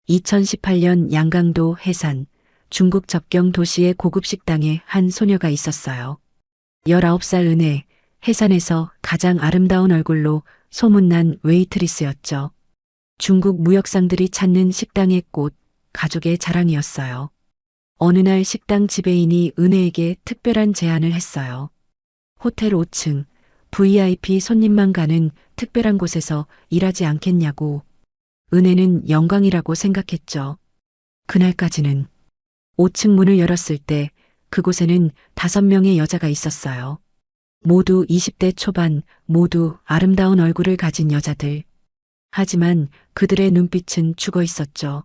2018년 양강도 해산, 중국 접경 도시의 고급 식당에 한 소녀가 있었어요. 19살 은혜, 해산에서 가장 아름다운 얼굴로 소문난 웨이트리스였죠. 중국 무역상들이 찾는 식당의 꽃, 가족의 자랑이었어요. 어느 날 식당 지배인이 은혜에게 특별한 제안을 했어요. 호텔 5층, VIP 손님만 가는 특별한 곳에서 일하지 않겠냐고. 은혜는 영광이라고 생각했죠. 그날까지는 5층 문을 열었을 때 그곳에는 5명의 여자가 있었어요. 모두 20대 초반, 모두 아름다운 얼굴을 가진 여자들. 하지만 그들의 눈빛은 죽어 있었죠.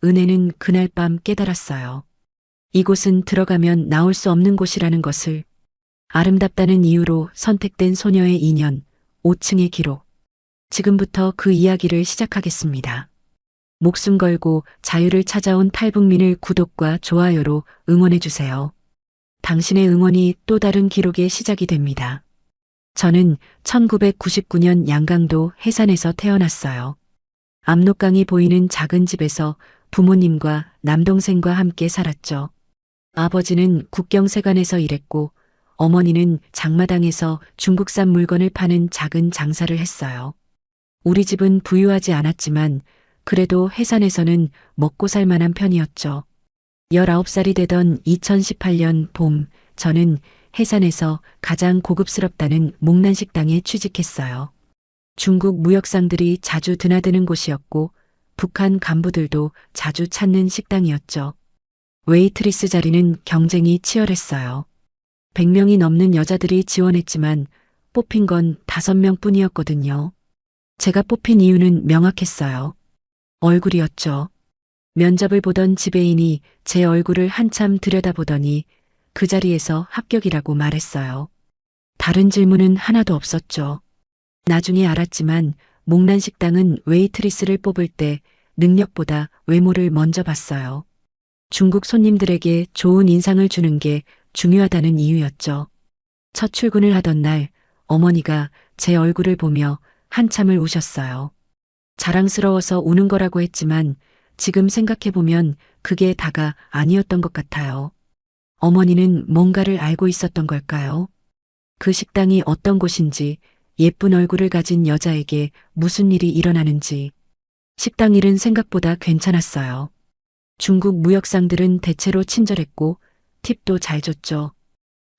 은혜는 그날 밤 깨달았어요. 이곳은 들어가면 나올 수 없는 곳이라는 것을. 아름답다는 이유로 선택된 소녀의 인연, 5층의 기록. 지금부터 그 이야기를 시작하겠습니다. 목숨 걸고 자유를 찾아온 탈북민을 구독과 좋아요로 응원해주세요. 당신의 응원이 또 다른 기록의 시작이 됩니다. 저는 1999년 양강도 해산에서 태어났어요. 압록강이 보이는 작은 집에서 부모님과 남동생과 함께 살았죠. 아버지는 국경세관에서 일했고 어머니는 장마당에서 중국산 물건을 파는 작은 장사를 했어요. 우리 집은 부유하지 않았지만 그래도 해산에서는 먹고 살 만한 편이었죠. 19살이 되던 2018년 봄, 저는 해산에서 가장 고급스럽다는 목란식당에 취직했어요. 중국 무역상들이 자주 드나드는 곳이었고 북한 간부들도 자주 찾는 식당이었죠. 웨이트리스 자리는 경쟁이 치열했어요. 100명이 넘는 여자들이 지원했지만 뽑힌 건 5명 뿐이었거든요. 제가 뽑힌 이유는 명확했어요. 얼굴이었죠. 면접을 보던 지배인이 제 얼굴을 한참 들여다보더니 그 자리에서 합격이라고 말했어요. 다른 질문은 하나도 없었죠. 나중에 알았지만 목란식당은 웨이트리스를 뽑을 때 능력보다 외모를 먼저 봤어요. 중국 손님들에게 좋은 인상을 주는 게 중요하다는 이유였죠. 첫 출근을 하던 날 어머니가 제 얼굴을 보며 한참을 우셨어요. 자랑스러워서 우는 거라고 했지만 지금 생각해보면 그게 다가 아니었던 것 같아요. 어머니는 뭔가를 알고 있었던 걸까요? 그 식당이 어떤 곳인지, 예쁜 얼굴을 가진 여자에게 무슨 일이 일어나는지. 식당 일은 생각보다 괜찮았어요. 중국 무역상들은 대체로 친절했고 팁도 잘 줬죠.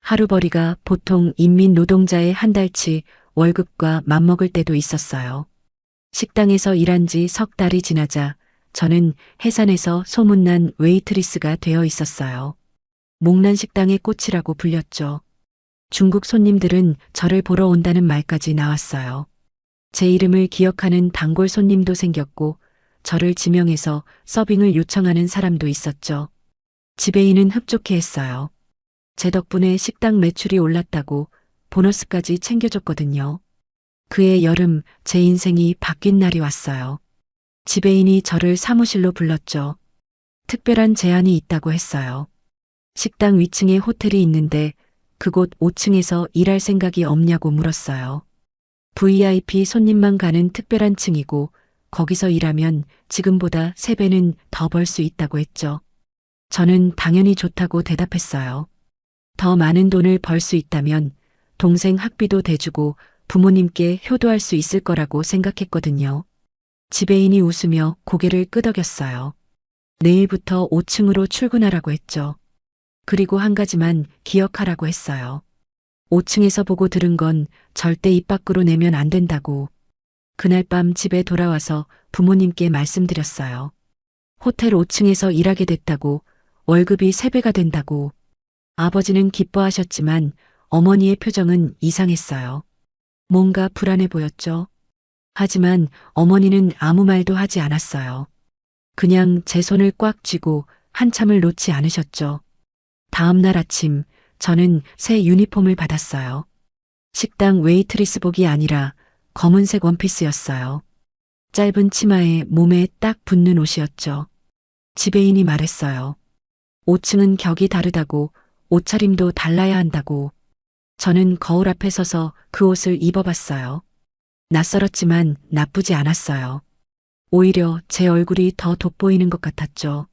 하루벌이가 보통 인민 노동자의 한 달치 월급과 맞먹을 때도 있었어요. 식당에서 일한 지 3달이 지나자 저는 해산에서 소문난 웨이트리스가 되어 있었어요. 목란식당의 꽃이라고 불렸죠. 중국 손님들은 저를 보러 온다는 말까지 나왔어요. 제 이름을 기억하는 단골 손님도 생겼고 저를 지명해서 서빙을 요청하는 사람도 있었죠. 지배인은 흡족해했어요. 제 덕분에 식당 매출이 올랐다고 보너스까지 챙겨줬거든요. 그해 여름 제 인생이 바뀐 날이 왔어요. 지배인이 저를 사무실로 불렀죠. 특별한 제안이 있다고 했어요. 식당 위층에 호텔이 있는데 그곳 5층에서 일할 생각이 없냐고 물었어요. VIP 손님만 가는 특별한 층이고 거기서 일하면 지금보다 3배는 더 벌 수 있다고 했죠. 저는 당연히 좋다고 대답했어요. 더 많은 돈을 벌 수 있다면 동생 학비도 대주고 부모님께 효도할 수 있을 거라고 생각했거든요. 지배인이 웃으며 고개를 끄덕였어요. 내일부터 5층으로 출근하라고 했죠. 그리고 한 가지만 기억하라고 했어요. 5층에서 보고 들은 건 절대 입 밖으로 내면 안 된다고. 그날 밤 집에 돌아와서 부모님께 말씀드렸어요. 호텔 5층에서 일하게 됐다고, 월급이 3배가 된다고. 아버지는 기뻐하셨지만 어머니의 표정은 이상했어요. 뭔가 불안해 보였죠. 하지만 어머니는 아무 말도 하지 않았어요. 그냥 제 손을 꽉 쥐고 한참을 놓지 않으셨죠. 다음 날 아침 저는 새 유니폼을 받았어요. 식당 웨이트리스복이 아니라 검은색 원피스였어요. 짧은 치마에 몸에 딱 붙는 옷이었죠. 지배인이 말했어요. 5층은 격이 다르다고, 옷차림도 달라야 한다고. 저는 거울 앞에 서서 그 옷을 입어봤어요. 낯설었지만 나쁘지 않았어요. 오히려 제 얼굴이 더 돋보이는 것 같았죠.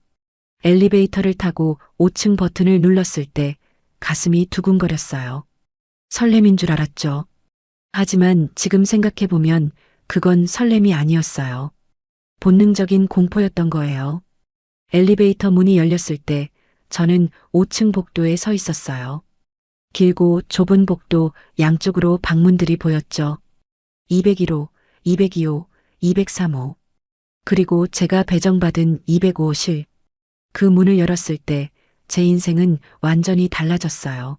엘리베이터를 타고 5층 버튼을 눌렀을 때 가슴이 두근거렸어요. 설렘인 줄 알았죠. 하지만 지금 생각해보면 그건 설렘이 아니었어요. 본능적인 공포였던 거예요. 엘리베이터 문이 열렸을 때 저는 5층 복도에 서 있었어요. 길고 좁은 복도 양쪽으로 방문들이 보였죠. 201호, 202호, 203호. 그리고 제가 배정받은 205실. 그 문을 열었을 때 제 인생은 완전히 달라졌어요.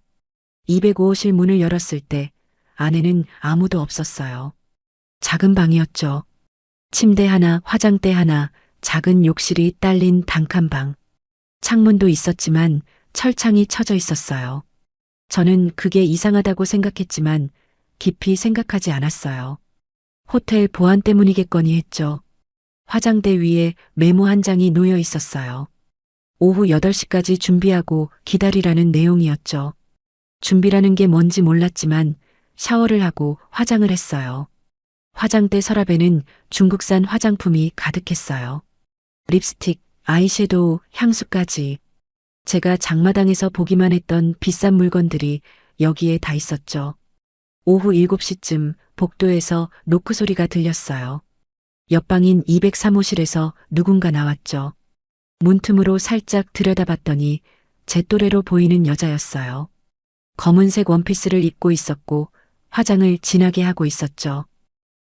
205실 문을 열었을 때 안에는 아무도 없었어요. 작은 방이었죠. 침대 하나, 화장대 하나, 작은 욕실이 딸린 단칸방. 창문도 있었지만 철창이 쳐져 있었어요. 저는 그게 이상하다고 생각했지만 깊이 생각하지 않았어요. 호텔 보안 때문이겠거니 했죠. 화장대 위에 메모 한 장이 놓여 있었어요. 오후 8시까지 준비하고 기다리라는 내용이었죠. 준비라는 게 뭔지 몰랐지만 샤워를 하고 화장을 했어요. 화장대 서랍에는 중국산 화장품이 가득했어요. 립스틱, 아이섀도우, 향수까지. 제가 장마당에서 보기만 했던 비싼 물건들이 여기에 다 있었죠. 오후 7시쯤 복도에서 노크 소리가 들렸어요. 옆방인 203호실에서 누군가 나왔죠. 문틈으로 살짝 들여다봤더니 제 또래로 보이는 여자였어요. 검은색 원피스를 입고 있었고 화장을 진하게 하고 있었죠.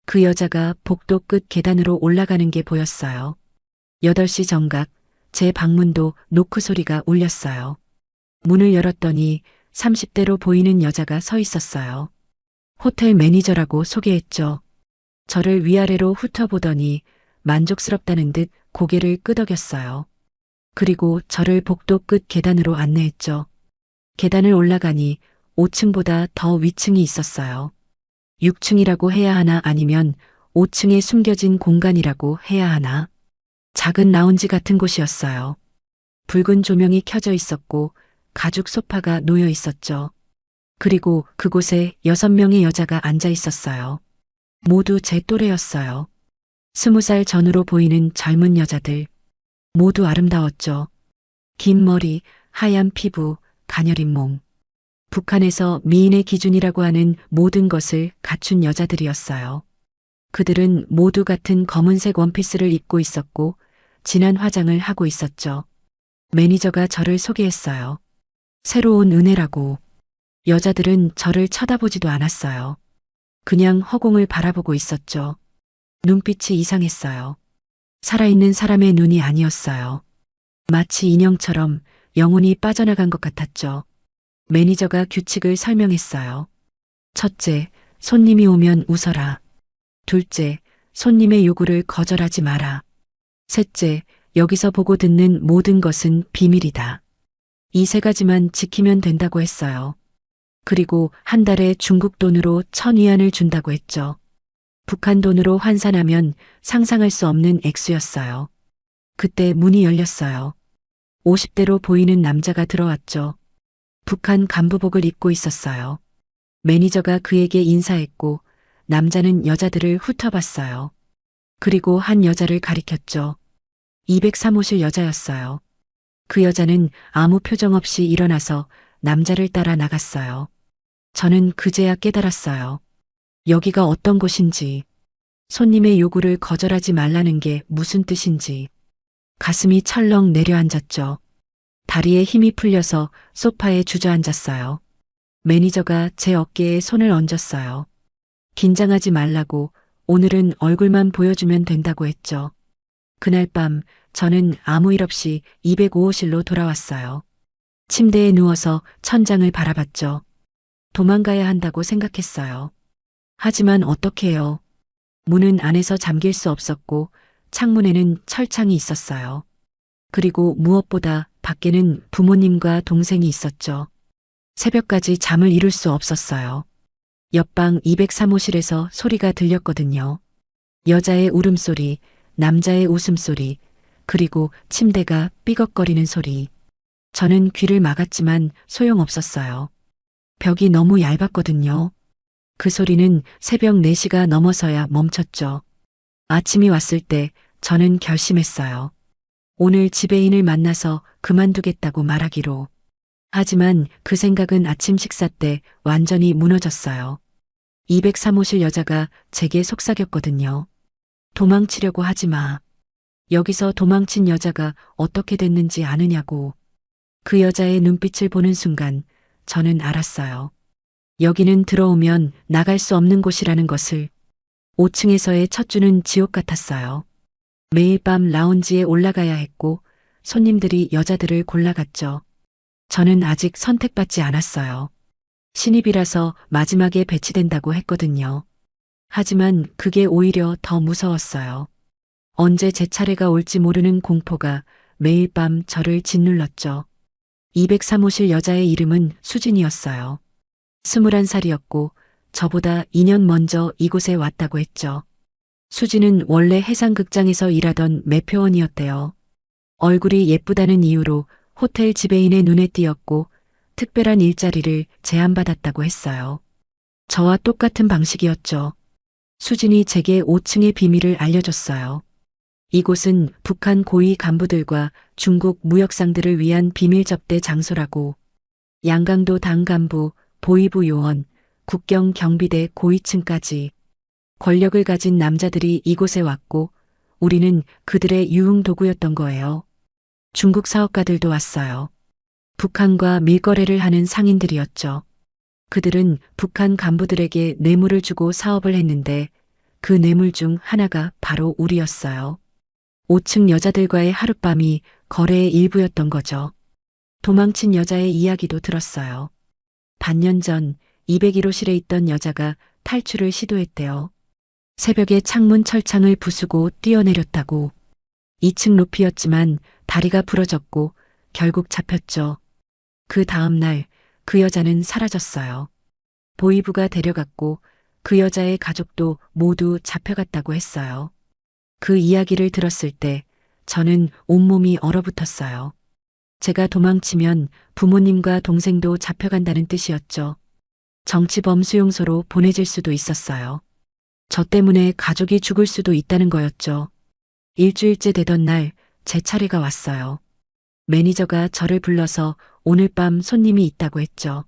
그 여자가 복도 끝 계단으로 올라가는 게 보였어요. 8시 정각, 제 방문도 노크 소리가 울렸어요. 문을 열었더니 30대로 보이는 여자가 서 있었어요. 호텔 매니저라고 소개했죠. 저를 위아래로 훑어보더니 만족스럽다는 듯 고개를 끄덕였어요. 그리고 저를 복도 끝 계단으로 안내했죠. 계단을 올라가니 5층보다 더 위층이 있었어요. 6층이라고 해야 하나 아니면 5층에 숨겨진 공간이라고 해야 하나. 작은 라운지 같은 곳이었어요. 붉은 조명이 켜져 있었고 가죽 소파가 놓여 있었죠. 그리고 그곳에 6명의 여자가 앉아 있었어요. 모두 제 또래였어요. 20살 전후로 보이는 젊은 여자들. 모두 아름다웠죠. 긴 머리, 하얀 피부, 가녀린 몸. 북한에서 미인의 기준이라고 하는 모든 것을 갖춘 여자들이었어요. 그들은 모두 같은 검은색 원피스를 입고 있었고 진한 화장을 하고 있었죠. 매니저가 저를 소개했어요. 새로운 은혜라고. 여자들은 저를 쳐다보지도 않았어요. 그냥 허공을 바라보고 있었죠. 눈빛이 이상했어요. 살아있는 사람의 눈이 아니었어요. 마치 인형처럼 영혼이 빠져나간 것 같았죠. 매니저가 규칙을 설명했어요. 첫째, 손님이 오면 웃어라. 둘째, 손님의 요구를 거절하지 마라. 셋째, 여기서 보고 듣는 모든 것은 비밀이다. 이 3가지만 지키면 된다고 했어요. 그리고 한 달에 중국 돈으로 1,000위안을 준다고 했죠. 북한 돈으로 환산하면 상상할 수 없는 액수였어요. 그때 문이 열렸어요. 50대로 보이는 남자가 들어왔죠. 북한 간부복을 입고 있었어요. 매니저가 그에게 인사했고 남자는 여자들을 훑어봤어요. 그리고 한 여자를 가리켰죠. 203호실 여자였어요. 그 여자는 아무 표정 없이 일어나서 남자를 따라 나갔어요. 저는 그제야 깨달았어요. 여기가 어떤 곳인지, 손님의 요구를 거절하지 말라는 게 무슨 뜻인지. 가슴이 철렁 내려앉았죠. 다리에 힘이 풀려서 소파에 주저앉았어요. 매니저가 제 어깨에 손을 얹었어요. 긴장하지 말라고, 오늘은 얼굴만 보여주면 된다고 했죠. 그날 밤 저는 아무 일 없이 205호실로 돌아왔어요. 침대에 누워서 천장을 바라봤죠. 도망가야 한다고 생각했어요. 하지만 어떻게 해요? 문은 안에서 잠길 수 없었고 창문에는 철창이 있었어요. 그리고 무엇보다 밖에는 부모님과 동생이 있었죠. 새벽까지 잠을 이룰 수 없었어요. 옆방 203호실에서 소리가 들렸거든요. 여자의 울음소리, 남자의 웃음소리, 그리고 침대가 삐걱거리는 소리. 저는 귀를 막았지만 소용없었어요. 벽이 너무 얇았거든요. 그 소리는 새벽 4시가 넘어서야 멈췄죠. 아침이 왔을 때 저는 결심했어요. 오늘 지배인을 만나서 그만두겠다고 말하기로. 하지만 그 생각은 아침 식사 때 완전히 무너졌어요. 203호실 여자가 제게 속삭였거든요. 도망치려고 하지 마. 여기서 도망친 여자가 어떻게 됐는지 아느냐고. 그 여자의 눈빛을 보는 순간 저는 알았어요. 여기는 들어오면 나갈 수 없는 곳이라는 것을. 5층에서의 첫 주는 지옥 같았어요. 매일 밤 라운지에 올라가야 했고 손님들이 여자들을 골라갔죠. 저는 아직 선택받지 않았어요. 신입이라서 마지막에 배치된다고 했거든요. 하지만 그게 오히려 더 무서웠어요. 언제 제 차례가 올지 모르는 공포가 매일 밤 저를 짓눌렀죠. 203호실 여자의 이름은 수진이었어요. 21살이었고 저보다 2년 먼저 이곳에 왔다고 했죠. 수진은 원래 해상극장에서 일하던 매표원이었대요. 얼굴이 예쁘다는 이유로 호텔 지배인의 눈에 띄었고 특별한 일자리를 제안받았다고 했어요. 저와 똑같은 방식이었죠. 수진이 제게 5층의 비밀을 알려줬어요. 이곳은 북한 고위 간부들과 중국 무역상들을 위한 비밀 접대 장소라고. 양강도 당 간부, 보위부 요원, 국경 경비대 고위층까지 권력을 가진 남자들이 이곳에 왔고 우리는 그들의 유흥 도구였던 거예요. 중국 사업가들도 왔어요. 북한과 밀거래를 하는 상인들이었죠. 그들은 북한 간부들에게 뇌물을 주고 사업을 했는데 그 뇌물 중 하나가 바로 우리였어요. 5층 여자들과의 하룻밤이 거래의 일부였던 거죠. 도망친 여자의 이야기도 들었어요. 반년 전 201호실에 있던 여자가 탈출을 시도했대요. 새벽에 창문 철창을 부수고 뛰어내렸다고. 2층 높이였지만 다리가 부러졌고 결국 잡혔죠. 그 다음 날 그 여자는 사라졌어요. 보위부가 데려갔고 그 여자의 가족도 모두 잡혀갔다고 했어요. 그 이야기를 들었을 때 저는 온몸이 얼어붙었어요. 제가 도망치면 부모님과 동생도 잡혀간다는 뜻이었죠. 정치범 수용소로 보내질 수도 있었어요. 저 때문에 가족이 죽을 수도 있다는 거였죠. 일주일째 되던 날 제 차례가 왔어요. 매니저가 저를 불러서 오늘 밤 손님이 있다고 했죠.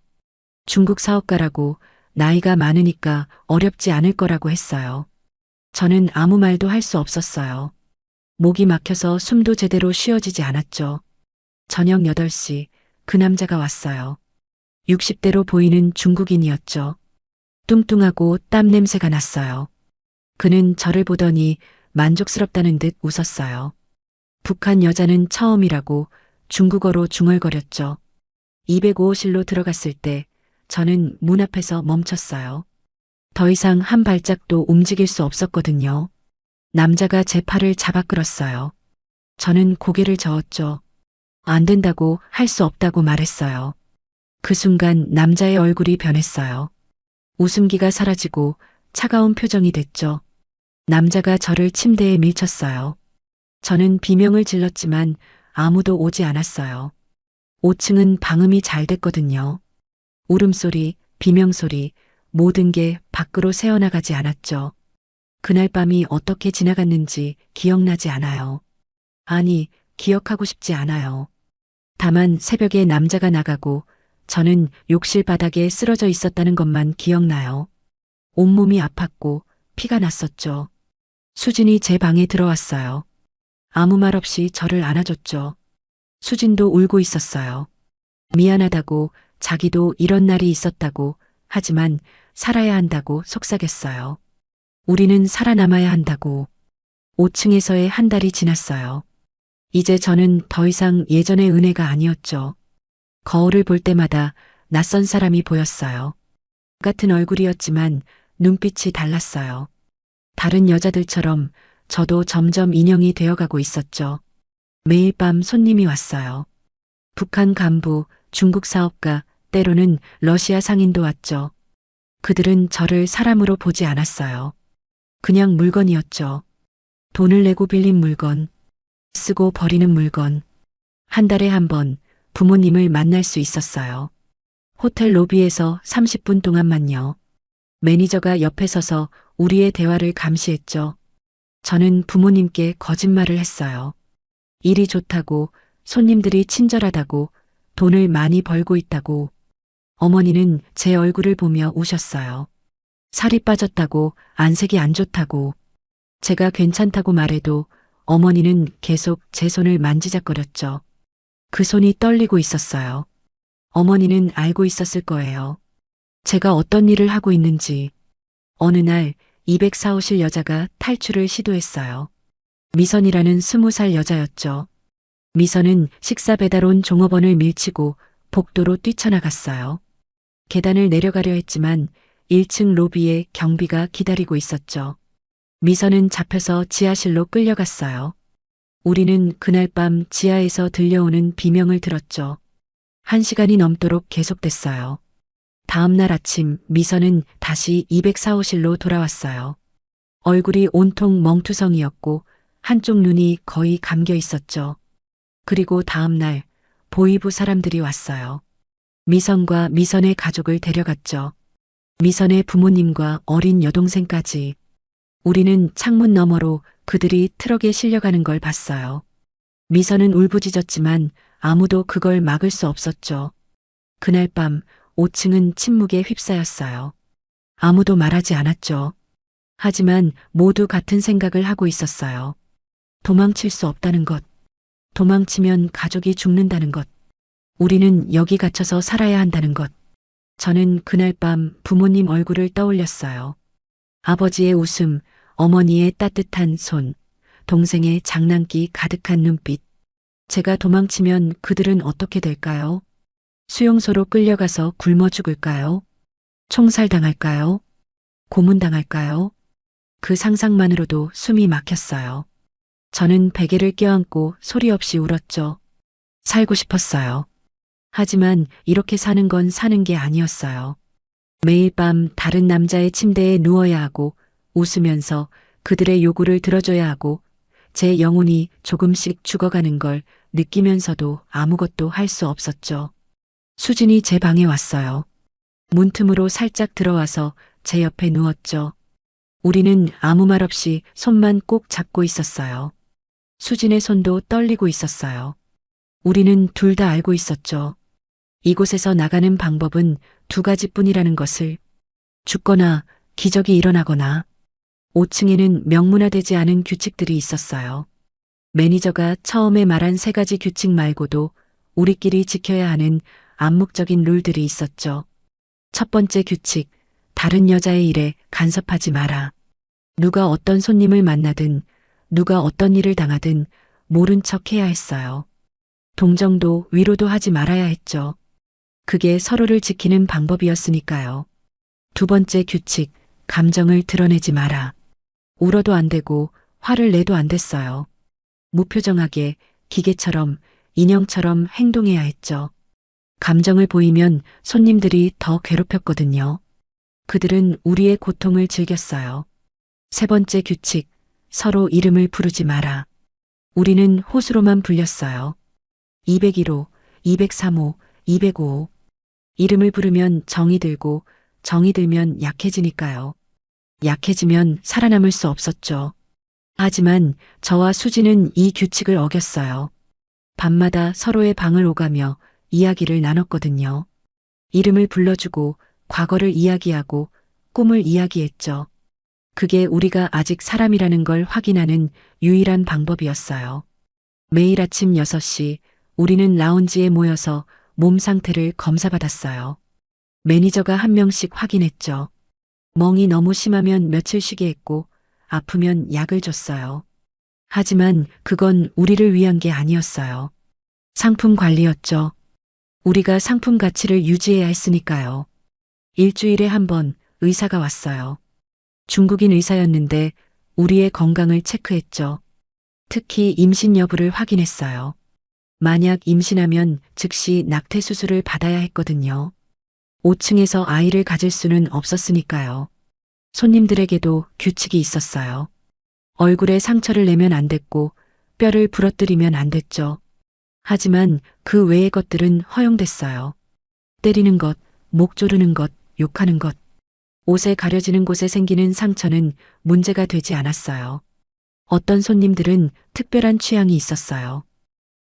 중국 사업가라고 나이가 많으니까 어렵지 않을 거라고 했어요. 저는 아무 말도 할 수 없었어요. 목이 막혀서 숨도 제대로 쉬어지지 않았죠. 저녁 8시 그 남자가 왔어요. 60대로 보이는 중국인이었죠. 뚱뚱하고 땀 냄새가 났어요. 그는 저를 보더니 만족스럽다는 듯 웃었어요. 북한 여자는 처음이라고 중국어로 중얼거렸죠. 205호실로 들어갔을 때 저는 문 앞에서 멈췄어요. 더 이상 한 발짝도 움직일 수 없었거든요. 남자가 제 팔을 잡아 끌었어요. 저는 고개를 저었죠. 안 된다고 할 수 없다고 말했어요. 그 순간 남자의 얼굴이 변했어요. 웃음기가 사라지고 차가운 표정이 됐죠. 남자가 저를 침대에 밀쳤어요. 저는 비명을 질렀지만 아무도 오지 않았어요. 5층은 방음이 잘 됐거든요. 울음소리, 비명소리, 모든 게 밖으로 새어나가지 않았죠. 그날 밤이 어떻게 지나갔는지 기억나지 않아요. 아니, 기억하고 싶지 않아요. 다만 새벽에 남자가 나가고 저는 욕실 바닥에 쓰러져 있었다는 것만 기억나요. 온몸이 아팠고 피가 났었죠. 수진이 제 방에 들어왔어요. 아무 말 없이 저를 안아줬죠. 수진도 울고 있었어요. 미안하다고 자기도 이런 날이 있었다고 하지만 살아야 한다고 속삭였어요. 우리는 살아남아야 한다고. 5층에서의 한 달이 지났어요. 이제 저는 더 이상 예전의 은혜가 아니었죠. 거울을 볼 때마다 낯선 사람이 보였어요. 같은 얼굴이었지만 눈빛이 달랐어요. 다른 여자들처럼 저도 점점 인형이 되어가고 있었죠. 매일 밤 손님이 왔어요. 북한 간부, 중국 사업가, 때로는 러시아 상인도 왔죠. 그들은 저를 사람으로 보지 않았어요. 그냥 물건이었죠. 돈을 내고 빌린 물건, 쓰고 버리는 물건. 한 달에 한 번 부모님을 만날 수 있었어요. 호텔 로비에서 30분 동안만요. 매니저가 옆에 서서 우리의 대화를 감시했죠. 저는 부모님께 거짓말을 했어요. 일이 좋다고, 손님들이 친절하다고, 돈을 많이 벌고 있다고. 어머니는 제 얼굴을 보며 우셨어요. 살이 빠졌다고, 안색이 안 좋다고. 제가 괜찮다고 말해도 어머니는 계속 제 손을 만지작거렸죠. 그 손이 떨리고 있었어요. 어머니는 알고 있었을 거예요. 제가 어떤 일을 하고 있는지. 어느 날 204호실 여자가 탈출을 시도했어요. 미선이라는 20살 여자였죠. 미선은 식사 배달 온 종업원을 밀치고 복도로 뛰쳐나갔어요. 계단을 내려가려 했지만 1층 로비에 경비가 기다리고 있었죠. 미선은 잡혀서 지하실로 끌려갔어요. 우리는 그날 밤 지하에서 들려오는 비명을 들었죠. 1시간이 넘도록 계속됐어요. 다음 날 아침 미선은 다시 204호실로 돌아왔어요. 얼굴이 온통 멍투성이었고 한쪽 눈이 거의 감겨 있었죠. 그리고 다음 날 보이부 사람들이 왔어요. 미선과 미선의 가족을 데려갔죠. 미선의 부모님과 어린 여동생까지. 우리는 창문 너머로 그들이 트럭에 실려가는 걸 봤어요. 미선은 울부짖었지만 아무도 그걸 막을 수 없었죠. 그날 밤 5층은 침묵에 휩싸였어요. 아무도 말하지 않았죠. 하지만 모두 같은 생각을 하고 있었어요. 도망칠 수 없다는 것. 도망치면 가족이 죽는다는 것. 우리는 여기 갇혀서 살아야 한다는 것. 저는 그날 밤 부모님 얼굴을 떠올렸어요. 아버지의 웃음, 어머니의 따뜻한 손, 동생의 장난기 가득한 눈빛. 제가 도망치면 그들은 어떻게 될까요? 수용소로 끌려가서 굶어 죽을까요? 총살당할까요? 고문당할까요? 그 상상만으로도 숨이 막혔어요. 저는 베개를 껴안고 소리 없이 울었죠. 살고 싶었어요. 하지만 이렇게 사는 건 사는 게 아니었어요. 매일 밤 다른 남자의 침대에 누워야 하고 웃으면서 그들의 요구를 들어줘야 하고 제 영혼이 조금씩 죽어가는 걸 느끼면서도 아무것도 할 수 없었죠. 수진이 제 방에 왔어요. 문틈으로 살짝 들어와서 제 옆에 누웠죠. 우리는 아무 말 없이 손만 꼭 잡고 있었어요. 수진의 손도 떨리고 있었어요. 우리는 둘 다 알고 있었죠. 이곳에서 나가는 방법은 두 가지뿐이라는 것을. 죽거나 기적이 일어나거나. 5층에는 명문화되지 않은 규칙들이 있었어요. 매니저가 처음에 말한 3가지 규칙 말고도 우리끼리 지켜야 하는 암묵적인 룰들이 있었죠. 첫 번째 규칙, 다른 여자의 일에 간섭하지 마라. 누가 어떤 손님을 만나든 누가 어떤 일을 당하든 모른 척 해야 했어요. 동정도 위로도 하지 말아야 했죠. 그게 서로를 지키는 방법이었으니까요. 두 번째 규칙, 감정을 드러내지 마라. 울어도 안 되고 화를 내도 안 됐어요. 무표정하게 기계처럼 인형처럼 행동해야 했죠. 감정을 보이면 손님들이 더 괴롭혔거든요. 그들은 우리의 고통을 즐겼어요. 세 번째 규칙, 서로 이름을 부르지 마라. 우리는 호수로만 불렸어요. 201호, 203호, 205호. 이름을 부르면 정이 들고 정이 들면 약해지니까요. 약해지면 살아남을 수 없었죠. 하지만 저와 수지는 이 규칙을 어겼어요. 밤마다 서로의 방을 오가며 이야기를 나눴거든요. 이름을 불러주고 과거를 이야기하고 꿈을 이야기했죠. 그게 우리가 아직 사람이라는 걸 확인하는 유일한 방법이었어요. 매일 아침 6시 우리는 라운지에 모여서 몸 상태를 검사받았어요. 매니저가 한 명씩 확인했죠. 멍이 너무 심하면 며칠 쉬게 했고 아프면 약을 줬어요. 하지만 그건 우리를 위한 게 아니었어요. 상품 관리였죠. 우리가 상품 가치를 유지해야 했으니까요. 일주일에 한 번 의사가 왔어요. 중국인 의사였는데 우리의 건강을 체크했죠. 특히 임신 여부를 확인했어요. 만약 임신하면 즉시 낙태 수술을 받아야 했거든요. 5층에서 아이를 가질 수는 없었으니까요. 손님들에게도 규칙이 있었어요. 얼굴에 상처를 내면 안 됐고 뼈를 부러뜨리면 안 됐죠. 하지만 그 외의 것들은 허용됐어요. 때리는 것, 목 조르는 것, 욕하는 것. 옷에 가려지는 곳에 생기는 상처는 문제가 되지 않았어요. 어떤 손님들은 특별한 취향이 있었어요.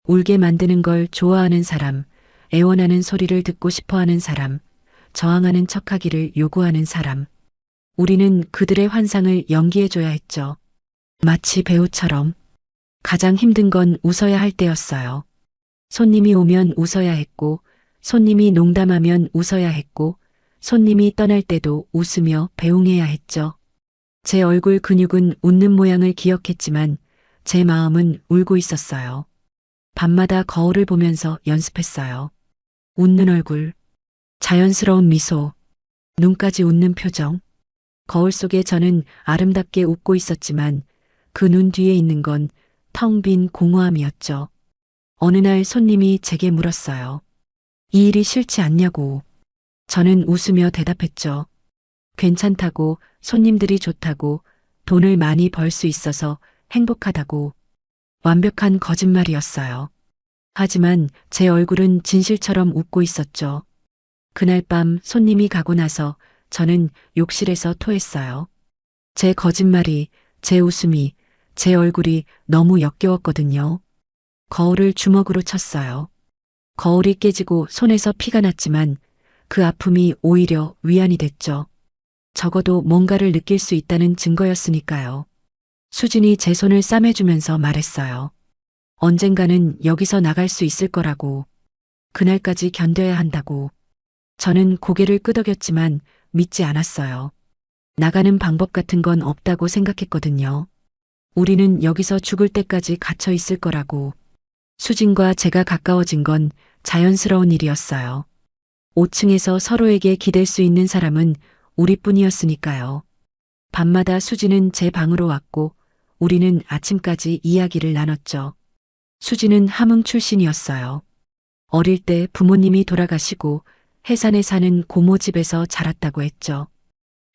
울게 만드는 걸 좋아하는 사람, 애원하는 소리를 듣고 싶어 하는 사람, 저항하는 척하기를 요구하는 사람. 우리는 그들의 환상을 연기해줘야 했죠. 마치 배우처럼. 가장 힘든 건 웃어야 할 때였어요. 손님이 오면 웃어야 했고, 손님이 농담하면 웃어야 했고, 손님이 떠날 때도 웃으며 배웅해야 했죠. 제 얼굴 근육은 웃는 모양을 기억했지만 제 마음은 울고 있었어요. 밤마다 거울을 보면서 연습했어요. 웃는 얼굴, 자연스러운 미소, 눈까지 웃는 표정. 거울 속에 저는 아름답게 웃고 있었지만 그 눈 뒤에 있는 건 텅 빈 공허함이었죠. 어느 날 손님이 제게 물었어요. 이 일이 싫지 않냐고. 저는 웃으며 대답했죠. 괜찮다고, 손님들이 좋다고, 돈을 많이 벌 수 있어서 행복하다고. 완벽한 거짓말이었어요. 하지만 제 얼굴은 진실처럼 웃고 있었죠. 그날 밤 손님이 가고 나서 저는 욕실에서 토했어요. 제 거짓말이, 제 웃음이, 제 얼굴이 너무 역겨웠거든요. 거울을 주먹으로 쳤어요. 거울이 깨지고 손에서 피가 났지만 그 아픔이 오히려 위안이 됐죠. 적어도 뭔가를 느낄 수 있다는 증거였으니까요. 수진이 제 손을 싸매주면서 말했어요. 언젠가는 여기서 나갈 수 있을 거라고. 그날까지 견뎌야 한다고. 저는 고개를 끄덕였지만 믿지 않았어요. 나가는 방법 같은 건 없다고 생각했거든요. 우리는 여기서 죽을 때까지 갇혀 있을 거라고. 수진과 제가 가까워진 건 자연스러운 일이었어요. 5층에서 서로에게 기댈 수 있는 사람은 우리뿐이었으니까요. 밤마다 수진은 제 방으로 왔고 우리는 아침까지 이야기를 나눴죠. 수진은 함흥 출신이었어요. 어릴 때 부모님이 돌아가시고 해산에 사는 고모 집에서 자랐다고 했죠.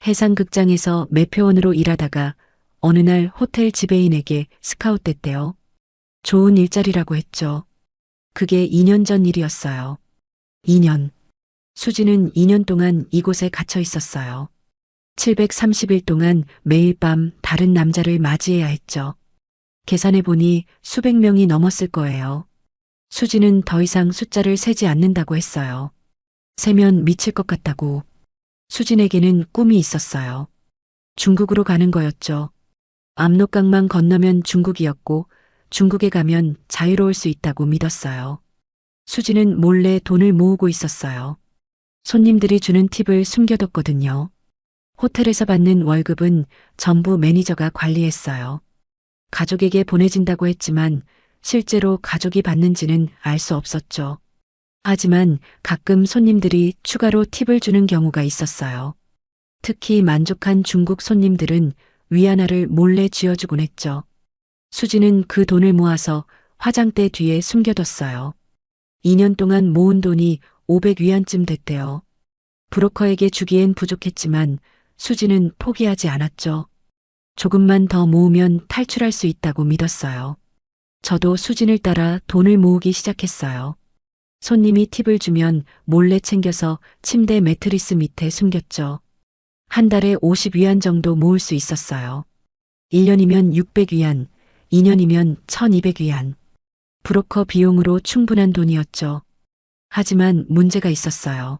해상극장에서 매표원으로 일하다가 어느 날 호텔 지배인에게 스카웃됐대요. 좋은 일자리라고 했죠. 그게 2년 전 일이었어요. 2년. 수지는 2년 동안 이곳에 갇혀 있었어요. 730일 동안 매일 밤 다른 남자를 맞이해야 했죠. 계산해보니 수백 명이 넘었을 거예요. 수지는 더 이상 숫자를 세지 않는다고 했어요. 세면 미칠 것 같다고. 수진에게는 꿈이 있었어요. 중국으로 가는 거였죠. 압록강만 건너면 중국이었고 중국에 가면 자유로울 수 있다고 믿었어요. 수지는 몰래 돈을 모으고 있었어요. 손님들이 주는 팁을 숨겨뒀거든요. 호텔에서 받는 월급은 전부 매니저가 관리했어요. 가족에게 보내진다고 했지만 실제로 가족이 받는지는 알 수 없었죠. 하지만 가끔 손님들이 추가로 팁을 주는 경우가 있었어요. 특히 만족한 중국 손님들은 위안화를 몰래 쥐어주곤 했죠. 수지는 그 돈을 모아서 화장대 뒤에 숨겨뒀어요. 2년 동안 모은 돈이 500위안쯤 됐대요. 브로커에게 주기엔 부족했지만 수지는 포기하지 않았죠. 조금만 더 모으면 탈출할 수 있다고 믿었어요. 저도 수진을 따라 돈을 모으기 시작했어요. 손님이 팁을 주면 몰래 챙겨서 침대 매트리스 밑에 숨겼죠. 한 달에 50위안 정도 모을 수 있었어요. 1년이면 600위안, 2년이면 1200위안. 브로커 비용으로 충분한 돈이었죠. 하지만 문제가 있었어요.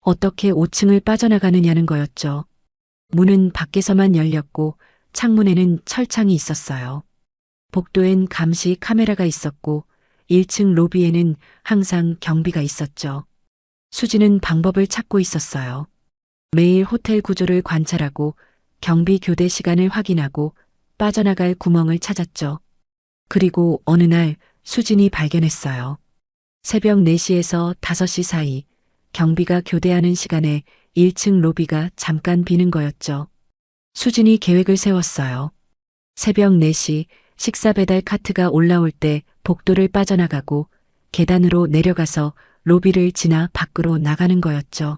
어떻게 5층을 빠져나가느냐는 거였죠. 문은 밖에서만 열렸고 창문에는 철창이 있었어요. 복도엔 감시 카메라가 있었고 1층 로비에는 항상 경비가 있었죠. 수지는 방법을 찾고 있었어요. 매일 호텔 구조를 관찰하고 경비 교대 시간을 확인하고 빠져나갈 구멍을 찾았죠. 그리고 어느 날 수진이 발견했어요. 새벽 4시에서 5시 사이 경비가 교대하는 시간에 1층 로비가 잠깐 비는 거였죠. 수진이 계획을 세웠어요. 새벽 4시 식사 배달 카트가 올라올 때 복도를 빠져나가고 계단으로 내려가서 로비를 지나 밖으로 나가는 거였죠.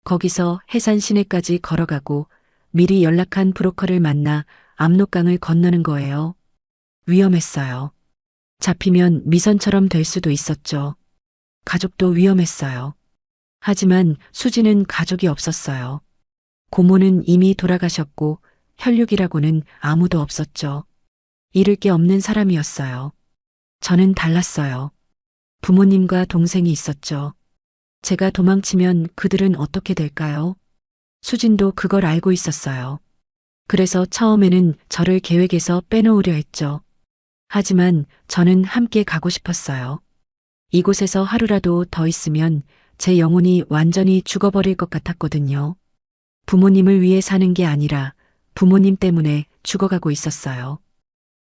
거기서 해산 시내까지 걸어가고 미리 연락한 브로커를 만나 압록강을 건너는 거예요. 위험했어요. 잡히면 미선처럼 될 수도 있었죠. 가족도 위험했어요. 하지만 수지는 가족이 없었어요. 고모는 이미 돌아가셨고 혈육이라고는 아무도 없었죠. 잃을 게 없는 사람이었어요. 저는 달랐어요. 부모님과 동생이 있었죠. 제가 도망치면 그들은 어떻게 될까요? 수진도 그걸 알고 있었어요. 그래서 처음에는 저를 계획에서 빼놓으려 했죠. 하지만 저는 함께 가고 싶었어요. 이곳에서 하루라도 더 있으면 제 영혼이 완전히 죽어버릴 것 같았거든요. 부모님을 위해 사는 게 아니라 부모님 때문에 죽어가고 있었어요.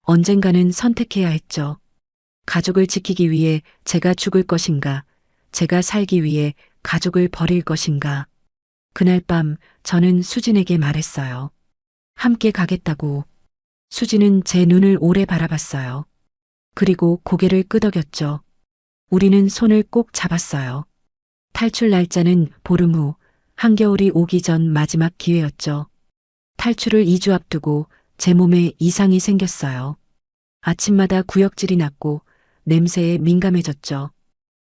언젠가는 선택해야 했죠. 가족을 지키기 위해 제가 죽을 것인가, 제가 살기 위해 가족을 버릴 것인가. 그날 밤 저는 수진에게 말했어요. 함께 가겠다고. 수진은 제 눈을 오래 바라봤어요. 그리고 고개를 끄덕였죠. 우리는 손을 꼭 잡았어요. 탈출 날짜는 보름 후, 한겨울이 오기 전 마지막 기회였죠. 탈출을 2주 앞두고 제 몸에 이상이 생겼어요. 아침마다 구역질이 났고 냄새에 민감해졌죠.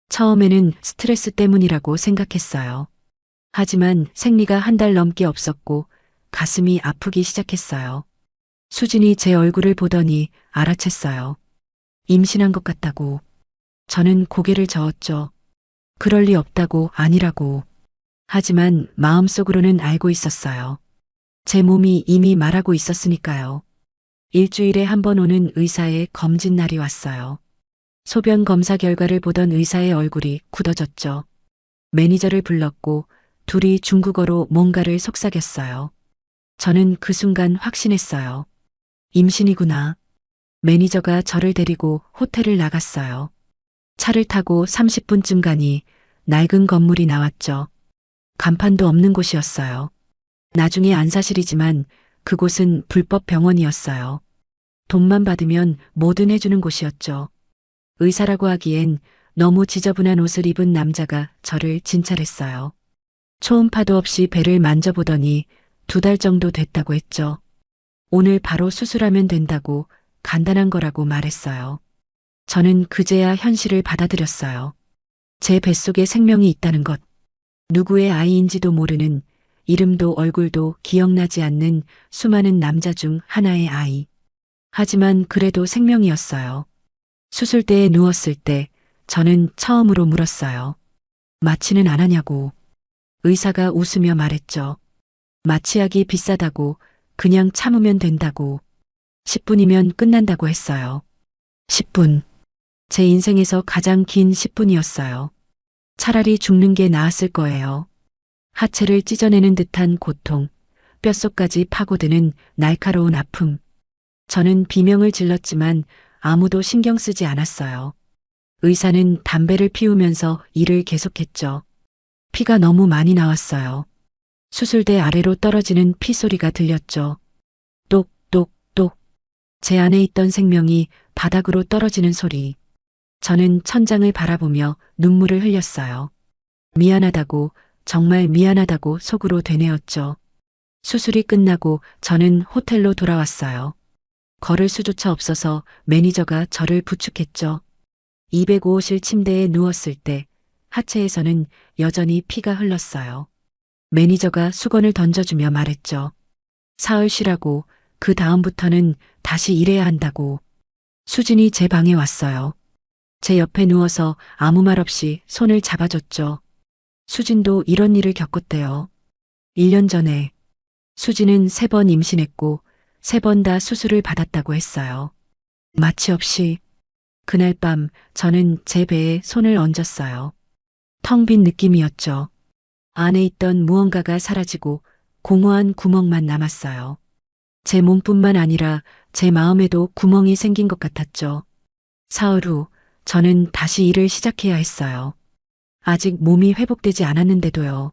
처음에는 스트레스 때문이라고 생각했어요. 하지만 생리가 한 달 넘게 없었고 가슴이 아프기 시작했어요. 수진이 제 얼굴을 보더니 알아챘어요. 임신한 것 같다고. 저는 고개를 저었죠. 그럴 리 없다고 아니라고. 하지만 마음속으로는 알고 있었어요. 제 몸이 이미 말하고 있었으니까요. 일주일에 한 번 오는 의사의 검진 날이 왔어요. 소변 검사 결과를 보던 의사의 얼굴이 굳어졌죠. 매니저를 불렀고 둘이 중국어로 뭔가를 속삭였어요. 저는 그 순간 확신했어요. 임신이구나. 매니저가 저를 데리고 호텔을 나갔어요. 차를 타고 30분쯤 가니 낡은 건물이 나왔죠. 간판도 없는 곳이었어요. 나중에 안사실이지만 그곳은 불법 병원이었어요. 돈만 받으면 뭐든 해주는 곳이었죠. 의사라고 하기엔 너무 지저분한 옷을 입은 남자가 저를 진찰했어요. 초음파도 없이 배를 만져보더니 2달 정도 됐다고 했죠. 오늘 바로 수술하면 된다고 간단한 거라고 말했어요. 저는 그제야 현실을 받아들였어요. 제 뱃속에 생명이 있다는 것. 누구의 아이인지도 모르는, 이름도 얼굴도 기억나지 않는 수많은 남자 중 하나의 아이. 하지만 그래도 생명이었어요. 수술대에 누웠을 때 저는 처음으로 물었어요. 마취는 안 하냐고. 의사가 웃으며 말했죠. 마취하기 비싸다고, 그냥 참으면 된다고. 10분이면 끝난다고 했어요. 10분. 제 인생에서 가장 긴 10분이었어요. 차라리 죽는 게 나았을 거예요. 하체를 찢어내는 듯한 고통, 뼛속까지 파고드는 날카로운 아픔. 저는 비명을 질렀지만 아무도 신경 쓰지 않았어요. 의사는 담배를 피우면서 일을 계속했죠. 피가 너무 많이 나왔어요. 수술대 아래로 떨어지는 피 소리가 들렸죠. 똑똑똑. 제 안에 있던 생명이 바닥으로 떨어지는 소리. 저는 천장을 바라보며 눈물을 흘렸어요. 미안하다고, 정말 미안하다고 속으로 되뇌었죠. 수술이 끝나고 저는 호텔로 돌아왔어요. 걸을 수조차 없어서 매니저가 저를 부축했죠. 205호실 침대에 누웠을 때 하체에서는 여전히 피가 흘렀어요. 매니저가 수건을 던져주며 말했죠. 사흘 쉬라고, 그 다음부터는 다시 일해야 한다고. 수진이 제 방에 왔어요. 제 옆에 누워서 아무 말 없이 손을 잡아줬죠. 수진도 이런 일을 겪었대요. 1년 전에 수진은 3번 임신했고 3번 다 수술을 받았다고 했어요. 마취 없이. 그날 밤 저는 제 배에 손을 얹었어요. 텅 빈 느낌이었죠. 안에 있던 무언가가 사라지고 공허한 구멍만 남았어요. 제 몸뿐만 아니라 제 마음에도 구멍이 생긴 것 같았죠. 사흘 후 저는 다시 일을 시작해야 했어요. 아직 몸이 회복되지 않았는데도요.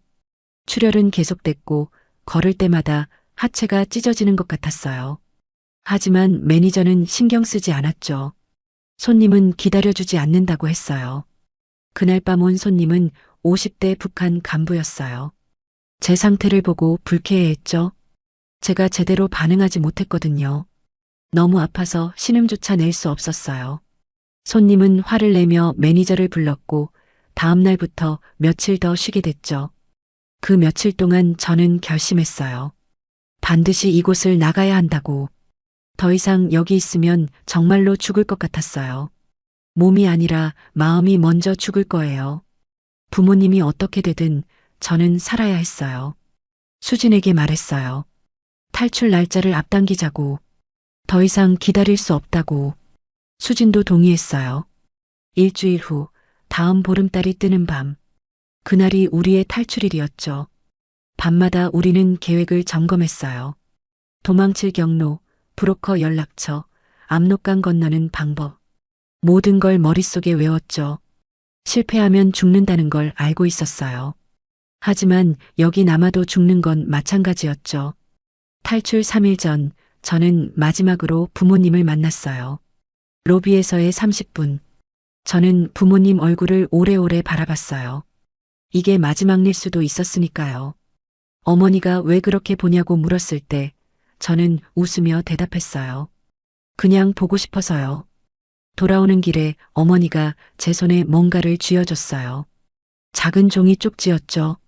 출혈은 계속됐고 걸을 때마다 하체가 찢어지는 것 같았어요. 하지만 매니저는 신경 쓰지 않았죠. 손님은 기다려주지 않는다고 했어요. 그날 밤 온 손님은 50대 북한 간부였어요. 제 상태를 보고 불쾌해했죠. 제가 제대로 반응하지 못했거든요. 너무 아파서 신음조차 낼 수 없었어요. 손님은 화를 내며 매니저를 불렀고 다음 날부터 며칠 더 쉬게 됐죠. 그 며칠 동안 저는 결심했어요. 반드시 이곳을 나가야 한다고. 더 이상 여기 있으면 정말로 죽을 것 같았어요. 몸이 아니라 마음이 먼저 죽을 거예요. 부모님이 어떻게 되든 저는 살아야 했어요. 수진에게 말했어요. 탈출 날짜를 앞당기자고. 더 이상 기다릴 수 없다고. 수진도 동의했어요. 일주일 후 다음 보름달이 뜨는 밤. 그날이 우리의 탈출일이었죠. 밤마다 우리는 계획을 점검했어요. 도망칠 경로, 브로커 연락처, 압록강 건너는 방법. 모든 걸 머릿속에 외웠죠. 실패하면 죽는다는 걸 알고 있었어요. 하지만 여기 남아도 죽는 건 마찬가지였죠. 탈출 3일 전 저는 마지막으로 부모님을 만났어요. 로비에서의 30분. 저는 부모님 얼굴을 오래오래 바라봤어요. 이게 마지막 일 수도 있었으니까요. 어머니가 왜 그렇게 보냐고 물었을 때 저는 웃으며 대답했어요. 그냥 보고 싶어서요. 돌아오는 길에 어머니가 제 손에 뭔가를 쥐어줬어요. 작은 종이 쪽지였죠.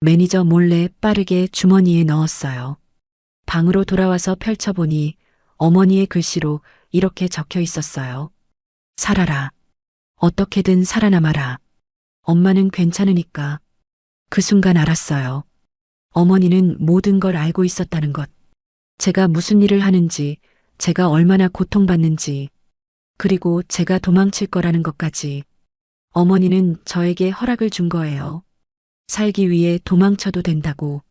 매니저 몰래 빠르게 주머니에 넣었어요. 방으로 돌아와서 펼쳐보니 어머니의 글씨로 이렇게 적혀 있었어요. 살아라. 어떻게든 살아남아라. 엄마는 괜찮으니까. 그 순간 알았어요. 어머니는 모든 걸 알고 있었다는 것. 제가 무슨 일을 하는지, 제가 얼마나 고통받는지, 그리고 제가 도망칠 거라는 것까지. 어머니는 저에게 허락을 준 거예요. 살기 위해 도망쳐도 된다고.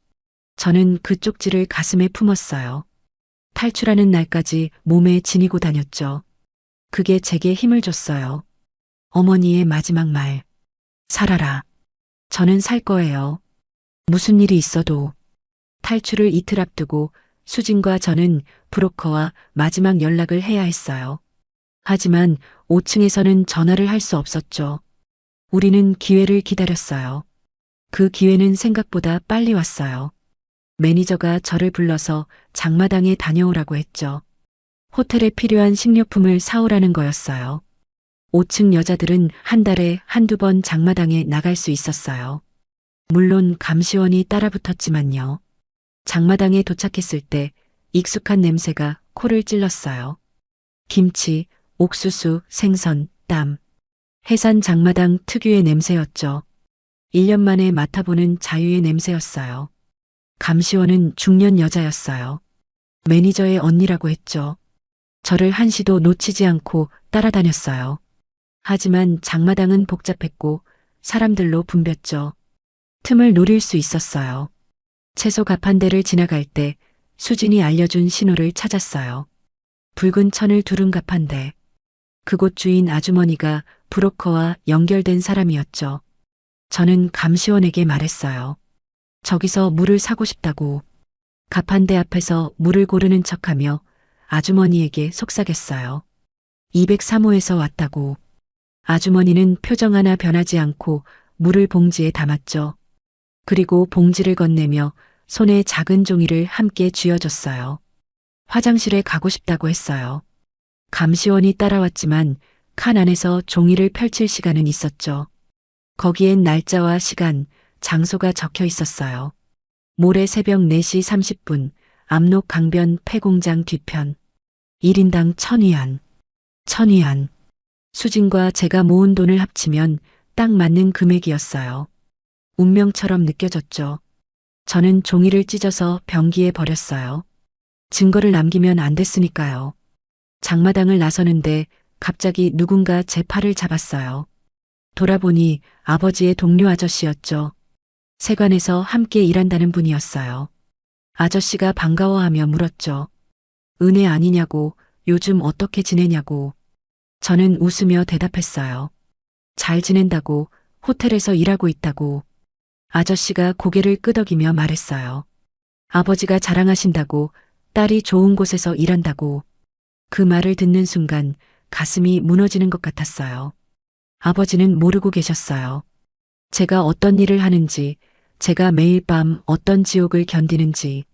저는 그 쪽지를 가슴에 품었어요. 탈출하는 날까지 몸에 지니고 다녔죠. 그게 제게 힘을 줬어요. 어머니의 마지막 말. 살아라. 저는 살 거예요. 무슨 일이 있어도. 탈출을 이틀 앞두고 수진과 저는 브로커와 마지막 연락을 해야 했어요. 하지만 5층에서는 전화를 할 수 없었죠. 우리는 기회를 기다렸어요. 그 기회는 생각보다 빨리 왔어요. 매니저가 저를 불러서 장마당에 다녀오라고 했죠. 호텔에 필요한 식료품을 사오라는 거였어요. 5층 여자들은 한 달에 한두 번 장마당에 나갈 수 있었어요. 물론 감시원이 따라붙었지만요. 장마당에 도착했을 때 익숙한 냄새가 코를 찔렀어요. 김치, 옥수수, 생선, 땀. 해산 장마당 특유의 냄새였죠. 1년 만에 맡아보는 자유의 냄새였어요. 감시원은 중년 여자였어요. 매니저의 언니라고 했죠. 저를 한시도 놓치지 않고 따라다녔어요. 하지만 장마당은 복잡했고 사람들로 붐볐죠. 틈을 노릴 수 있었어요. 채소 가판대를 지나갈 때 수진이 알려준 신호를 찾았어요. 붉은 천을 두른 가판대. 그곳 주인 아주머니가 브로커와 연결된 사람이었죠. 저는 감시원에게 말했어요. 저기서 물을 사고 싶다고. 가판대 앞에서 물을 고르는 척하며 아주머니에게 속삭였어요. 203호에서 왔다고. 아주머니는 표정 하나 변하지 않고 물을 봉지에 담았죠. 그리고 봉지를 건네며 손에 작은 종이를 함께 쥐어줬어요. 화장실에 가고 싶다고 했어요. 감시원이 따라왔지만 칸 안에서 종이를 펼칠 시간은 있었죠. 거기엔 날짜와 시간, 장소가 적혀 있었어요. 모레 새벽 4시 30분, 압록 강변 폐공장 뒤편. 1인당 1,000위안. 1,000위안. 수진과 제가 모은 돈을 합치면 딱 맞는 금액이었어요. 운명처럼 느껴졌죠. 저는 종이를 찢어서 변기에 버렸어요. 증거를 남기면 안 됐으니까요. 장마당을 나서는데 갑자기 누군가 제 팔을 잡았어요. 돌아보니 아버지의 동료 아저씨였죠. 세관에서 함께 일한다는 분이었어요. 아저씨가 반가워하며 물었죠. 은혜 아니냐고, 요즘 어떻게 지내냐고. 저는 웃으며 대답했어요. 잘 지낸다고, 호텔에서 일하고 있다고. 아저씨가 고개를 끄덕이며 말했어요. 아버지가 자랑하신다고, 딸이 좋은 곳에서 일한다고. 그 말을 듣는 순간 가슴이 무너지는 것 같았어요. 아버지는 모르고 계셨어요. 제가 어떤 일을 하는지, 제가 매일 밤 어떤 지옥을 견디는지.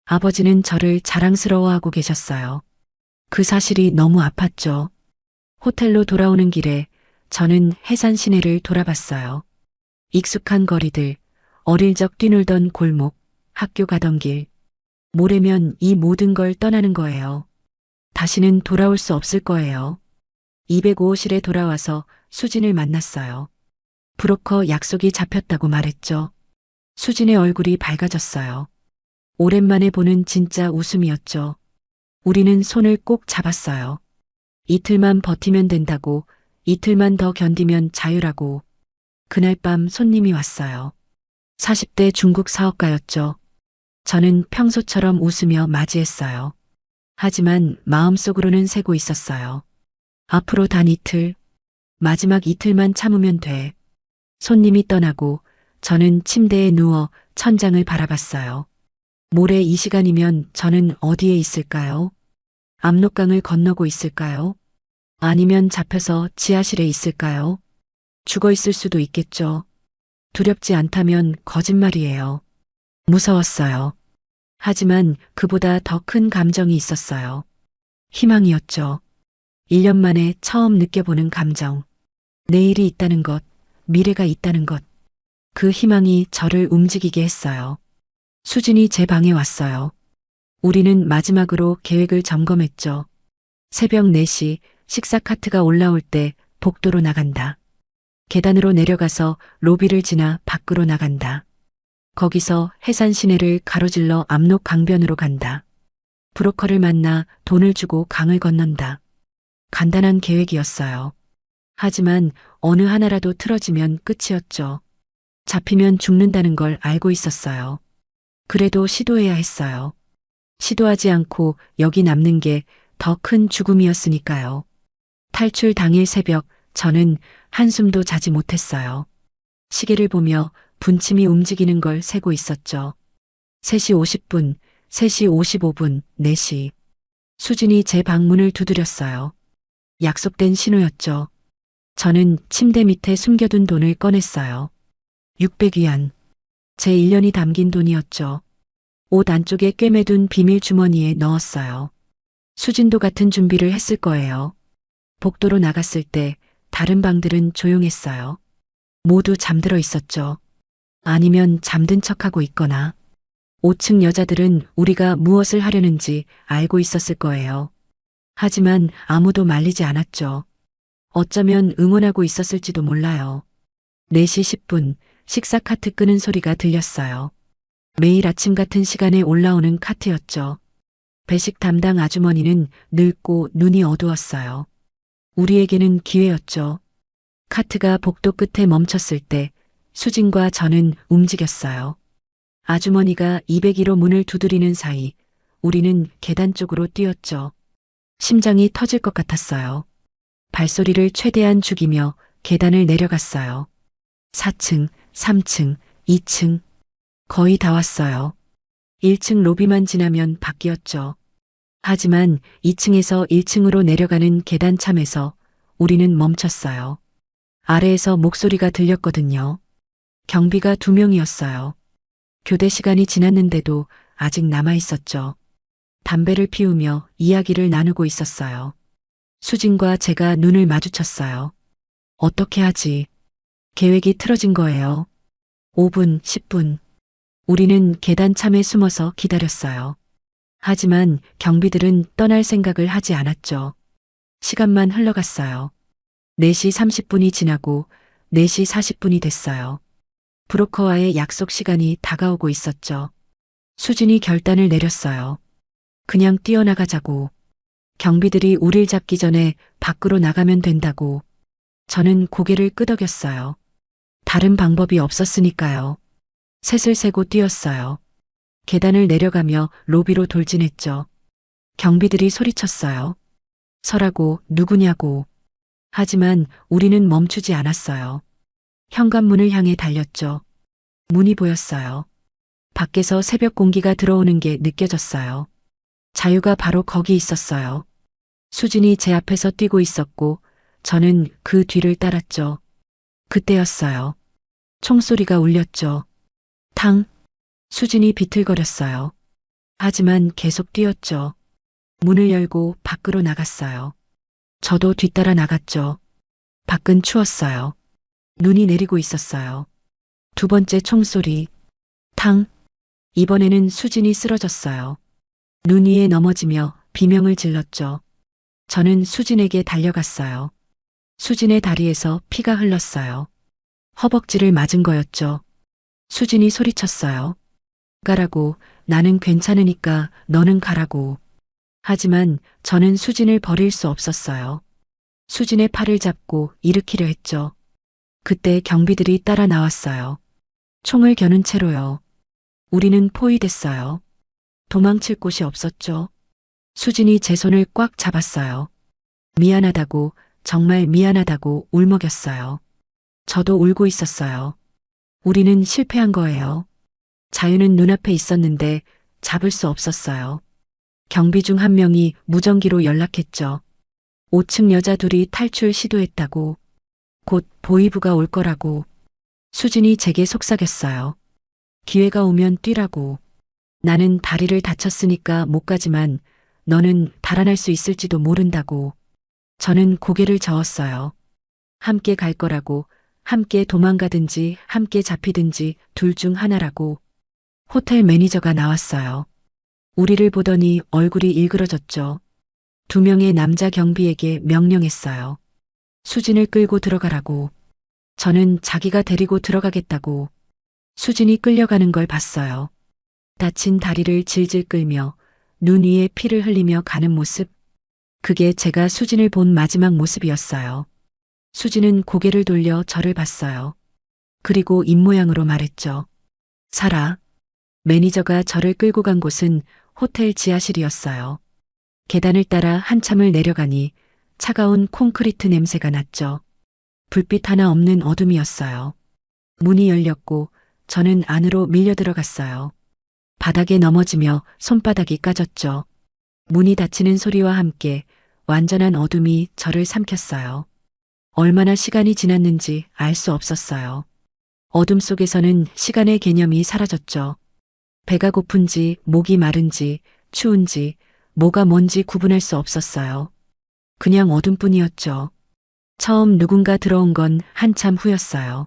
아버지는 저를 자랑스러워하고 계셨어요. 그 사실이 너무 아팠죠. 호텔로 돌아오는 길에 저는 해산 시내를 돌아봤어요. 익숙한 거리들, 어릴 적 뛰놀던 골목, 학교 가던 길. 모레면 이 모든 걸 떠나는 거예요. 다시는 돌아올 수 없을 거예요. 205호실에 돌아와서 수진을 만났어요. 브로커 약속이 잡혔다고 말했죠. 수진의 얼굴이 밝아졌어요. 오랜만에 보는 진짜 웃음이었죠. 우리는 손을 꼭 잡았어요. 이틀만 버티면 된다고, 이틀만 더 견디면 자유라고. 그날 밤 손님이 왔어요. 40대 중국 사업가였죠. 저는 평소처럼 웃으며 맞이했어요. 하지만 마음속으로는 새고 있었어요. 앞으로 단 이틀, 마지막 이틀만 참으면 돼. 손님이 떠나고 저는 침대에 누워 천장을 바라봤어요. 모레 이 시간이면 저는 어디에 있을까요? 압록강을 건너고 있을까요? 아니면 잡혀서 지하실에 있을까요? 죽어 있을 수도 있겠죠. 두렵지 않다면 거짓말이에요. 무서웠어요. 하지만 그보다 더 큰 감정이 있었어요. 희망이었죠. 1년 만에 처음 느껴보는 감정. 내일이 있다는 것, 미래가 있다는 것. 그 희망이 저를 움직이게 했어요. 수진이 제 방에 왔어요. 우리는 마지막으로 계획을 점검했죠. 새벽 4시 식사 카트가 올라올 때 복도로 나간다. 계단으로 내려가서 로비를 지나 밖으로 나간다. 거기서 해산 시내를 가로질러 압록 강변으로 간다. 브로커를 만나 돈을 주고 강을 건넌다. 간단한 계획이었어요. 하지만 어느 하나라도 틀어지면 끝이었죠. 잡히면 죽는다는 걸 알고 있었어요. 그래도 시도해야 했어요. 시도하지 않고 여기 남는 게 더 큰 죽음이었으니까요. 탈출 당일 새벽 저는 한숨도 자지 못했어요. 시계를 보며 분침이 움직이는 걸 세고 있었죠. 3시 50분, 3시 55분, 4시. 수진이 제 방문을 두드렸어요. 약속된 신호였죠. 저는 침대 밑에 숨겨둔 돈을 꺼냈어요. 600위안. 제 1년이 담긴 돈이었죠. 옷 안쪽에 꿰매둔 비밀 주머니에 넣었어요. 수진도 같은 준비를 했을 거예요. 복도로 나갔을 때 다른 방들은 조용했어요. 모두 잠들어 있었죠. 아니면 잠든 척하고 있거나 5층 여자들은 우리가 무엇을 하려는지 알고 있었을 거예요. 하지만 아무도 말리지 않았죠. 어쩌면 응원하고 있었을지도 몰라요. 4시 10분 식사 카트 끄는 소리가 들렸어요. 매일 아침 같은 시간에 올라오는 카트였죠. 배식 담당 아주머니는 늙고 눈이 어두웠어요. 우리에게는 기회였죠. 카트가 복도 끝에 멈췄을 때 수진과 저는 움직였어요. 아주머니가 201호 문을 두드리는 사이 우리는 계단 쪽으로 뛰었죠. 심장이 터질 것 같았어요. 발소리를 최대한 죽이며 계단을 내려갔어요. 4층, 3층, 2층. 거의 다 왔어요. 1층 로비만 지나면 밖이었죠. 하지만 2층에서 1층으로 내려가는 계단참에서 우리는 멈췄어요. 아래에서 목소리가 들렸거든요. 경비가 2명이었어요. 교대 시간이 지났는데도 아직 남아 있었죠. 담배를 피우며 이야기를 나누고 있었어요. 수진과 제가 눈을 마주쳤어요. 어떻게 하지? 계획이 틀어진 거예요. 5분, 10분. 우리는 계단참에 숨어서 기다렸어요. 하지만 경비들은 떠날 생각을 하지 않았죠. 시간만 흘러갔어요. 4시 30분이 지나고 4시 40분이 됐어요. 브로커와의 약속 시간이 다가오고 있었죠. 수진이 결단을 내렸어요. 그냥 뛰어나가자고. 경비들이 우릴 잡기 전에 밖으로 나가면 된다고. 저는 고개를 끄덕였어요. 다른 방법이 없었으니까요. 셋을 세고 뛰었어요. 계단을 내려가며 로비로 돌진했죠. 경비들이 소리쳤어요. 서라고, 누구냐고. 하지만 우리는 멈추지 않았어요. 현관문을 향해 달렸죠. 문이 보였어요. 밖에서 새벽 공기가 들어오는 게 느껴졌어요. 자유가 바로 거기 있었어요. 수진이 제 앞에서 뛰고 있었고 저는 그 뒤를 따랐죠. 그때였어요. 총소리가 울렸죠. 탕. 수진이 비틀거렸어요. 하지만 계속 뛰었죠. 문을 열고 밖으로 나갔어요. 저도 뒤따라 나갔죠. 밖은 추웠어요. 눈이 내리고 있었어요. 2번째 총소리. 탕. 이번에는 수진이 쓰러졌어요. 눈 위에 넘어지며 비명을 질렀죠. 저는 수진에게 달려갔어요. 수진의 다리에서 피가 흘렀어요. 허벅지를 맞은 거였죠. 수진이 소리쳤어요. 가라고, 나는 괜찮으니까 너는 가라고. 하지만 저는 수진을 버릴 수 없었어요. 수진의 팔을 잡고 일으키려 했죠. 그때 경비들이 따라 나왔어요. 총을 겨눈 채로요. 우리는 포위됐어요. 도망칠 곳이 없었죠. 수진이 제 손을 꽉 잡았어요. 미안하다고, 정말 미안하다고 울먹였어요. 저도 울고 있었어요. 우리는 실패한 거예요. 자유는 눈앞에 있었는데 잡을 수 없었어요. 경비 중 한 명이 무전기로 연락했죠. 5층 여자 둘이 탈출 시도했다고. 곧 보이부가 올 거라고. 수진이 제게 속삭였어요. 기회가 오면 뛰라고. 나는 다리를 다쳤으니까 못 가지만 너는 달아날 수 있을지도 모른다고. 저는 고개를 저었어요. 함께 갈 거라고, 함께 도망가든지 함께 잡히든지 둘 중 하나라고. 호텔 매니저가 나왔어요. 우리를 보더니 얼굴이 일그러졌죠. 2명의 남자 경비에게 명령했어요. 수진을 끌고 들어가라고. 저는 자기가 데리고 들어가겠다고. 수진이 끌려가는 걸 봤어요. 다친 다리를 질질 끌며 눈 위에 피를 흘리며 가는 모습. 그게 제가 수진을 본 마지막 모습이었어요. 수진은 고개를 돌려 저를 봤어요. 그리고 입모양으로 말했죠. 살아. 매니저가 저를 끌고 간 곳은 호텔 지하실이었어요. 계단을 따라 한참을 내려가니 차가운 콘크리트 냄새가 났죠. 불빛 하나 없는 어둠이었어요. 문이 열렸고 저는 안으로 밀려 들어갔어요. 바닥에 넘어지며 손바닥이 까졌죠. 문이 닫히는 소리와 함께 완전한 어둠이 저를 삼켰어요. 얼마나 시간이 지났는지 알 수 없었어요. 어둠 속에서는 시간의 개념이 사라졌죠. 배가 고픈지, 목이 마른지, 추운지, 뭐가 뭔지 구분할 수 없었어요. 그냥 어둠뿐이었죠. 처음 누군가 들어온 건 한참 후였어요.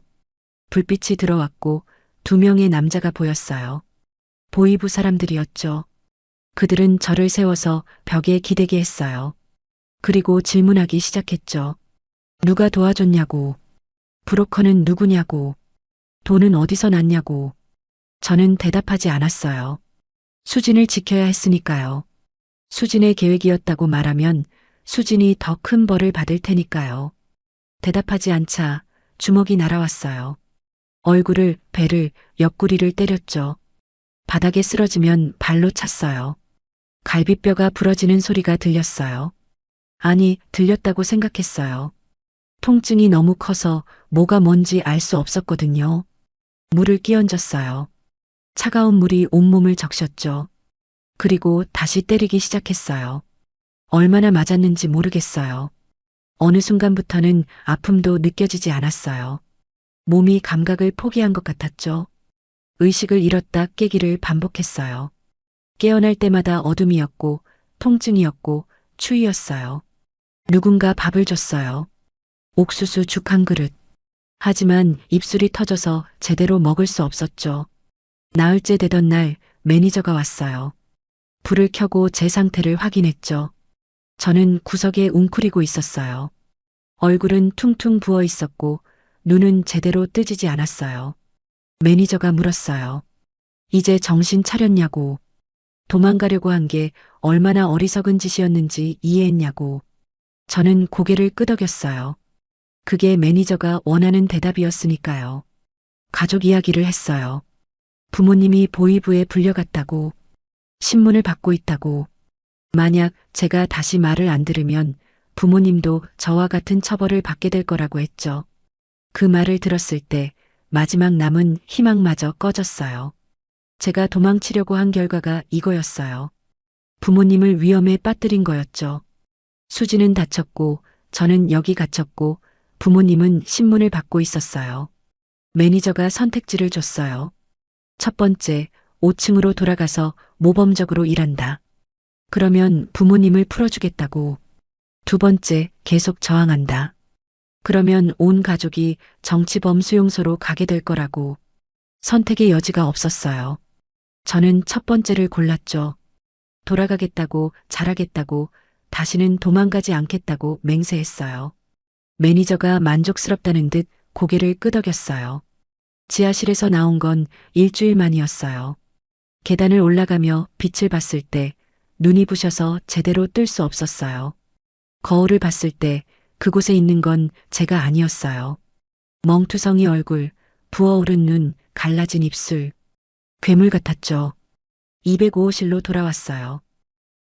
불빛이 들어왔고 2명의 남자가 보였어요. 보이부 사람들이었죠. 그들은 저를 세워서 벽에 기대게 했어요. 그리고 질문하기 시작했죠. 누가 도와줬냐고. 브로커는 누구냐고. 돈은 어디서 났냐고. 저는 대답하지 않았어요. 수진을 지켜야 했으니까요. 수진의 계획이었다고 말하면 수진이 더 큰 벌을 받을 테니까요. 대답하지 않자 주먹이 날아왔어요. 얼굴을, 배를, 옆구리를 때렸죠. 바닥에 쓰러지면 발로 찼어요. 갈비뼈가 부러지는 소리가 들렸어요. 아니, 들렸다고 생각했어요. 통증이 너무 커서 뭐가 뭔지 알 수 없었거든요. 물을 끼얹었어요. 차가운 물이 온몸을 적셨죠. 그리고 다시 때리기 시작했어요. 얼마나 맞았는지 모르겠어요. 어느 순간부터는 아픔도 느껴지지 않았어요. 몸이 감각을 포기한 것 같았죠. 의식을 잃었다 깨기를 반복했어요. 깨어날 때마다 어둠이었고 통증이었고 추위였어요. 누군가 밥을 줬어요. 옥수수 죽 한 그릇. 하지만 입술이 터져서 제대로 먹을 수 없었죠. 나흘째 되던 날 매니저가 왔어요. 불을 켜고 제 상태를 확인했죠. 저는 구석에 웅크리고 있었어요. 얼굴은 퉁퉁 부어 있었고 눈은 제대로 뜨지지 않았어요. 매니저가 물었어요. 이제 정신 차렸냐고. 도망가려고 한 게 얼마나 어리석은 짓이었는지 이해했냐고. 저는 고개를 끄덕였어요. 그게 매니저가 원하는 대답이었으니까요. 가족 이야기를 했어요. 부모님이 보이부에 불려갔다고, 신문을 받고 있다고. 만약 제가 다시 말을 안 들으면 부모님도 저와 같은 처벌을 받게 될 거라고 했죠. 그 말을 들었을 때 마지막 남은 희망마저 꺼졌어요. 제가 도망치려고 한 결과가 이거였어요. 부모님을 위험에 빠뜨린 거였죠. 수지는 다쳤고 저는 여기 갇혔고 부모님은 신문을 받고 있었어요. 매니저가 선택지를 줬어요. 첫 번째, 5층으로 돌아가서 모범적으로 일한다. 그러면 부모님을 풀어주겠다고. 두 번째, 계속 저항한다. 그러면 온 가족이 정치범 수용소로 가게 될 거라고. 선택의 여지가 없었어요. 저는 첫 번째를 골랐죠. 돌아가겠다고, 잘하겠다고, 다시는 도망가지 않겠다고 맹세했어요. 매니저가 만족스럽다는 듯 고개를 끄덕였어요. 지하실에서 나온 건 일주일 만이었어요. 계단을 올라가며 빛을 봤을 때 눈이 부셔서 제대로 뜰 수 없었어요. 거울을 봤을 때 그곳에 있는 건 제가 아니었어요. 멍투성이 얼굴, 부어오른 눈, 갈라진 입술. 괴물 같았죠. 205호실로 돌아왔어요.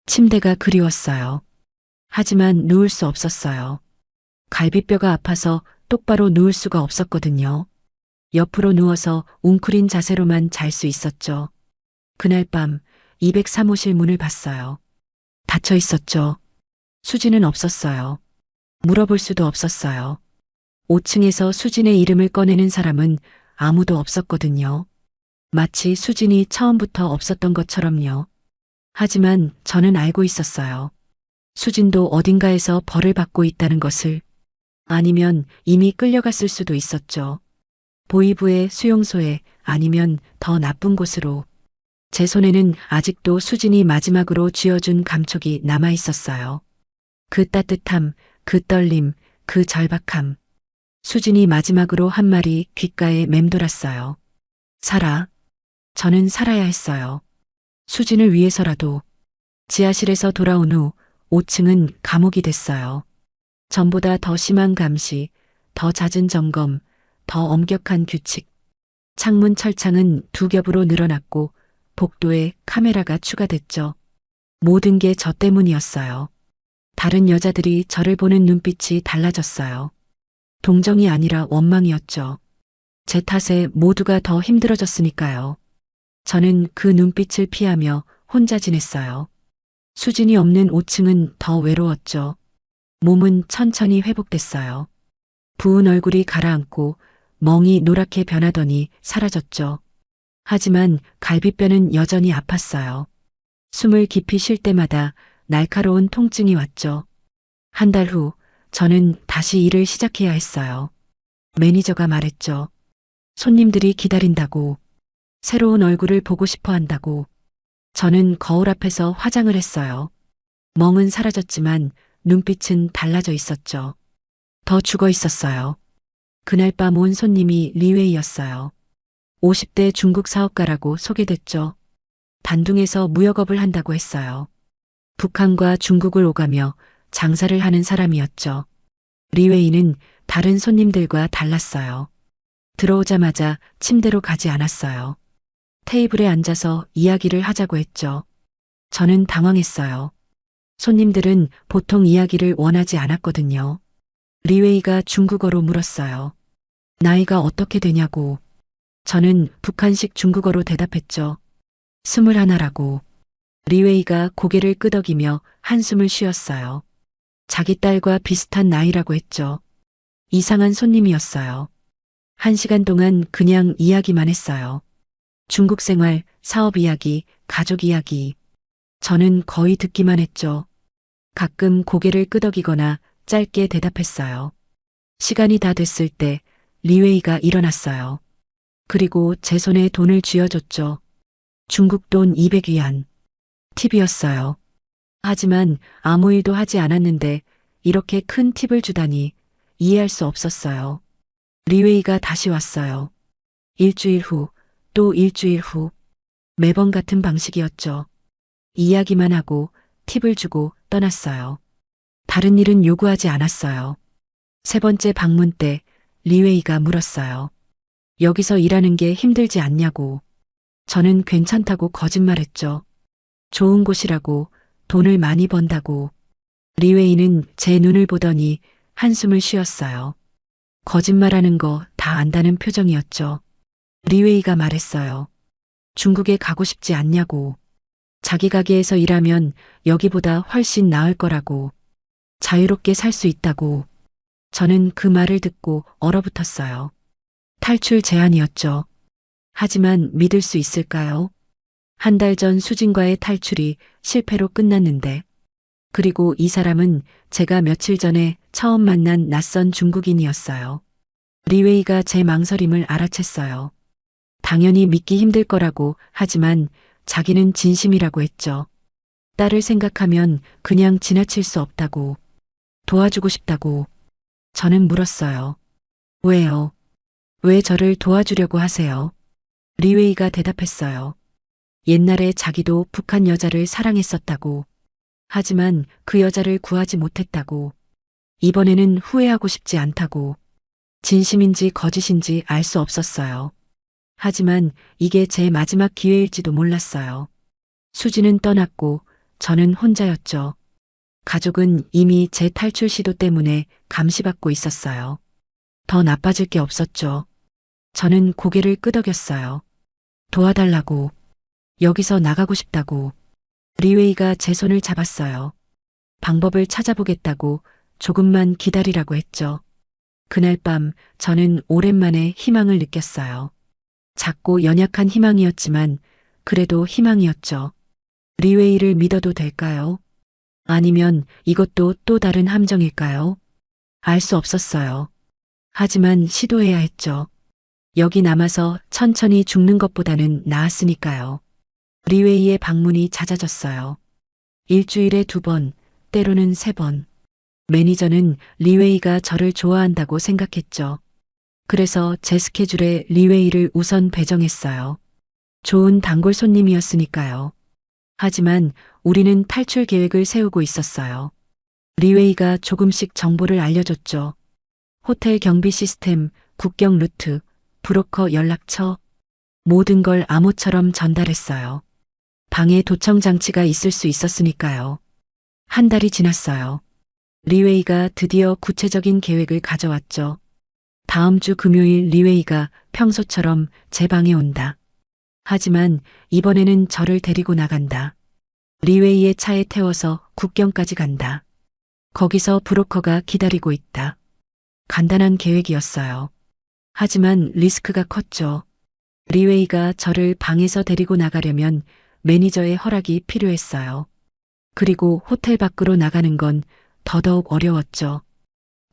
침대가 그리웠어요. 하지만 누울 수 없었어요. 갈비뼈가 아파서 똑바로 누울 수가 없었거든요. 옆으로 누워서 웅크린 자세로만 잘 수 있었죠. 그날 밤 203호실 문을 봤어요. 닫혀 있었죠. 수진은 없었어요. 물어볼 수도 없었어요. 5층에서 수진의 이름을 꺼내는 사람은 아무도 없었거든요. 마치 수진이 처음부터 없었던 것처럼요. 하지만 저는 알고 있었어요. 수진도 어딘가에서 벌을 받고 있다는 것을. 아니면 이미 끌려갔을 수도 있었죠. 보이부의 수용소에, 아니면 더 나쁜 곳으로. 제 손에는 아직도 수진이 마지막으로 쥐어준 감촉이 남아 있었어요. 그 따뜻함, 그 떨림, 그 절박함. 수진이 마지막으로 한 말이 귓가에 맴돌았어요. 살아. 저는 살아야 했어요. 수진을 위해서라도. 지하실에서 돌아온 후 5층은 감옥이 됐어요. 전보다 더 심한 감시, 더 잦은 점검, 더 엄격한 규칙. 창문 철창은 2겹으로 늘어났고 복도에 카메라가 추가됐죠. 모든 게 저 때문이었어요. 다른 여자들이 저를 보는 눈빛이 달라졌어요. 동정이 아니라 원망이었죠. 제 탓에 모두가 더 힘들어졌으니까요. 저는 그 눈빛을 피하며 혼자 지냈어요. 수진이 없는 5층은 더 외로웠죠. 몸은 천천히 회복됐어요. 부은 얼굴이 가라앉고 멍이 노랗게 변하더니 사라졌죠. 하지만 갈비뼈는 여전히 아팠어요. 숨을 깊이 쉴 때마다 날카로운 통증이 왔죠. 한 달 후 저는 다시 일을 시작해야 했어요. 매니저가 말했죠. 손님들이 기다린다고. 새로운 얼굴을 보고 싶어 한다고. 저는 거울 앞에서 화장을 했어요. 멍은 사라졌지만 눈빛은 달라져 있었죠. 더 죽어 있었어요. 그날 밤 온 손님이 리웨이였어요. 50대 중국 사업가라고 소개됐죠. 단둥에서 무역업을 한다고 했어요. 북한과 중국을 오가며 장사를 하는 사람이었죠. 리웨이는 다른 손님들과 달랐어요. 들어오자마자 침대로 가지 않았어요. 테이블에 앉아서 이야기를 하자고 했죠. 저는 당황했어요. 손님들은 보통 이야기를 원하지 않았거든요. 리웨이가 중국어로 물었어요. 나이가 어떻게 되냐고. 저는 북한식 중국어로 대답했죠. 21라고. 리웨이가 고개를 끄덕이며 한숨을 쉬었어요. 자기 딸과 비슷한 나이라고 했죠. 이상한 손님이었어요. 1시간 동안 그냥 이야기만 했어요. 중국 생활, 사업 이야기, 가족 이야기. 저는 거의 듣기만 했죠. 가끔 고개를 끄덕이거나 짧게 대답했어요. 시간이 다 됐을 때 리웨이가 일어났어요. 그리고 제 손에 돈을 쥐어줬죠. 중국 돈 200위안. 팁이었어요. 하지만 아무 일도 하지 않았는데 이렇게 큰 팁을 주다니 이해할 수 없었어요. 리웨이가 다시 왔어요. 일주일 후, 또 일주일 후. 매번 같은 방식이었죠. 이야기만 하고 팁을 주고 떠났어요. 다른 일은 요구하지 않았어요. 3번째 방문 때 리웨이가 물었어요. 여기서 일하는 게 힘들지 않냐고. 저는 괜찮다고 거짓말했죠. 좋은 곳이라고, 돈을 많이 번다고. 리웨이는 제 눈을 보더니 한숨을 쉬었어요. 거짓말하는 거 다 안다는 표정이었죠. 리웨이가 말했어요. 중국에 가고 싶지 않냐고. 자기 가게에서 일하면 여기보다 훨씬 나을 거라고. 자유롭게 살 수 있다고. 저는 그 말을 듣고 얼어붙었어요. 탈출 제안이었죠. 하지만 믿을 수 있을까요? 한 달 전 수진과의 탈출이 실패로 끝났는데. 그리고 이 사람은 제가 며칠 전에 처음 만난 낯선 중국인이었어요. 리웨이가 제 망설임을 알아챘어요. 당연히 믿기 힘들 거라고 하지만 자기는 진심이라고 했죠. 딸을 생각하면 그냥 지나칠 수 없다고, 도와주고 싶다고 저는 물었어요. 왜요? 왜 저를 도와주려고 하세요? 리웨이가 대답했어요. 옛날에 자기도 북한 여자를 사랑했었다고. 하지만 그 여자를 구하지 못했다고. 이번에는 후회하고 싶지 않다고. 진심인지 거짓인지 알 수 없었어요. 하지만 이게 제 마지막 기회일지도 몰랐어요. 수지는 떠났고 저는 혼자였죠. 가족은 이미 제 탈출 시도 때문에 감시받고 있었어요. 더 나빠질 게 없었죠. 저는 고개를 끄덕였어요. 도와달라고. 여기서 나가고 싶다고. 리웨이가 제 손을 잡았어요. 방법을 찾아보겠다고 조금만 기다리라고 했죠. 그날 밤 저는 오랜만에 희망을 느꼈어요. 작고 연약한 희망이었지만 그래도 희망이었죠. 리웨이를 믿어도 될까요? 아니면 이것도 또 다른 함정일까요? 알 수 없었어요. 하지만 시도해야 했죠. 여기 남아서 천천히 죽는 것보다는 나았으니까요. 리웨이의 방문이 잦아졌어요. 일주일에 2번, 때로는 3번. 매니저는 리웨이가 저를 좋아한다고 생각했죠. 그래서 제 스케줄에 리웨이를 우선 배정했어요. 좋은 단골 손님이었으니까요. 하지만 우리는 탈출 계획을 세우고 있었어요. 리웨이가 조금씩 정보를 알려줬죠. 호텔 경비 시스템, 국경 루트, 브로커 연락처, 모든 걸 암호처럼 전달했어요. 방에 도청 장치가 있을 수 있었으니까요. 한 달이 지났어요. 리웨이가 드디어 구체적인 계획을 가져왔죠. 다음 주 금요일 리웨이가 평소처럼 제 방에 온다. 하지만 이번에는 저를 데리고 나간다. 리웨이의 차에 태워서 국경까지 간다. 거기서 브로커가 기다리고 있다. 간단한 계획이었어요. 하지만 리스크가 컸죠. 리웨이가 저를 방에서 데리고 나가려면 매니저의 허락이 필요했어요. 그리고 호텔 밖으로 나가는 건 더더욱 어려웠죠.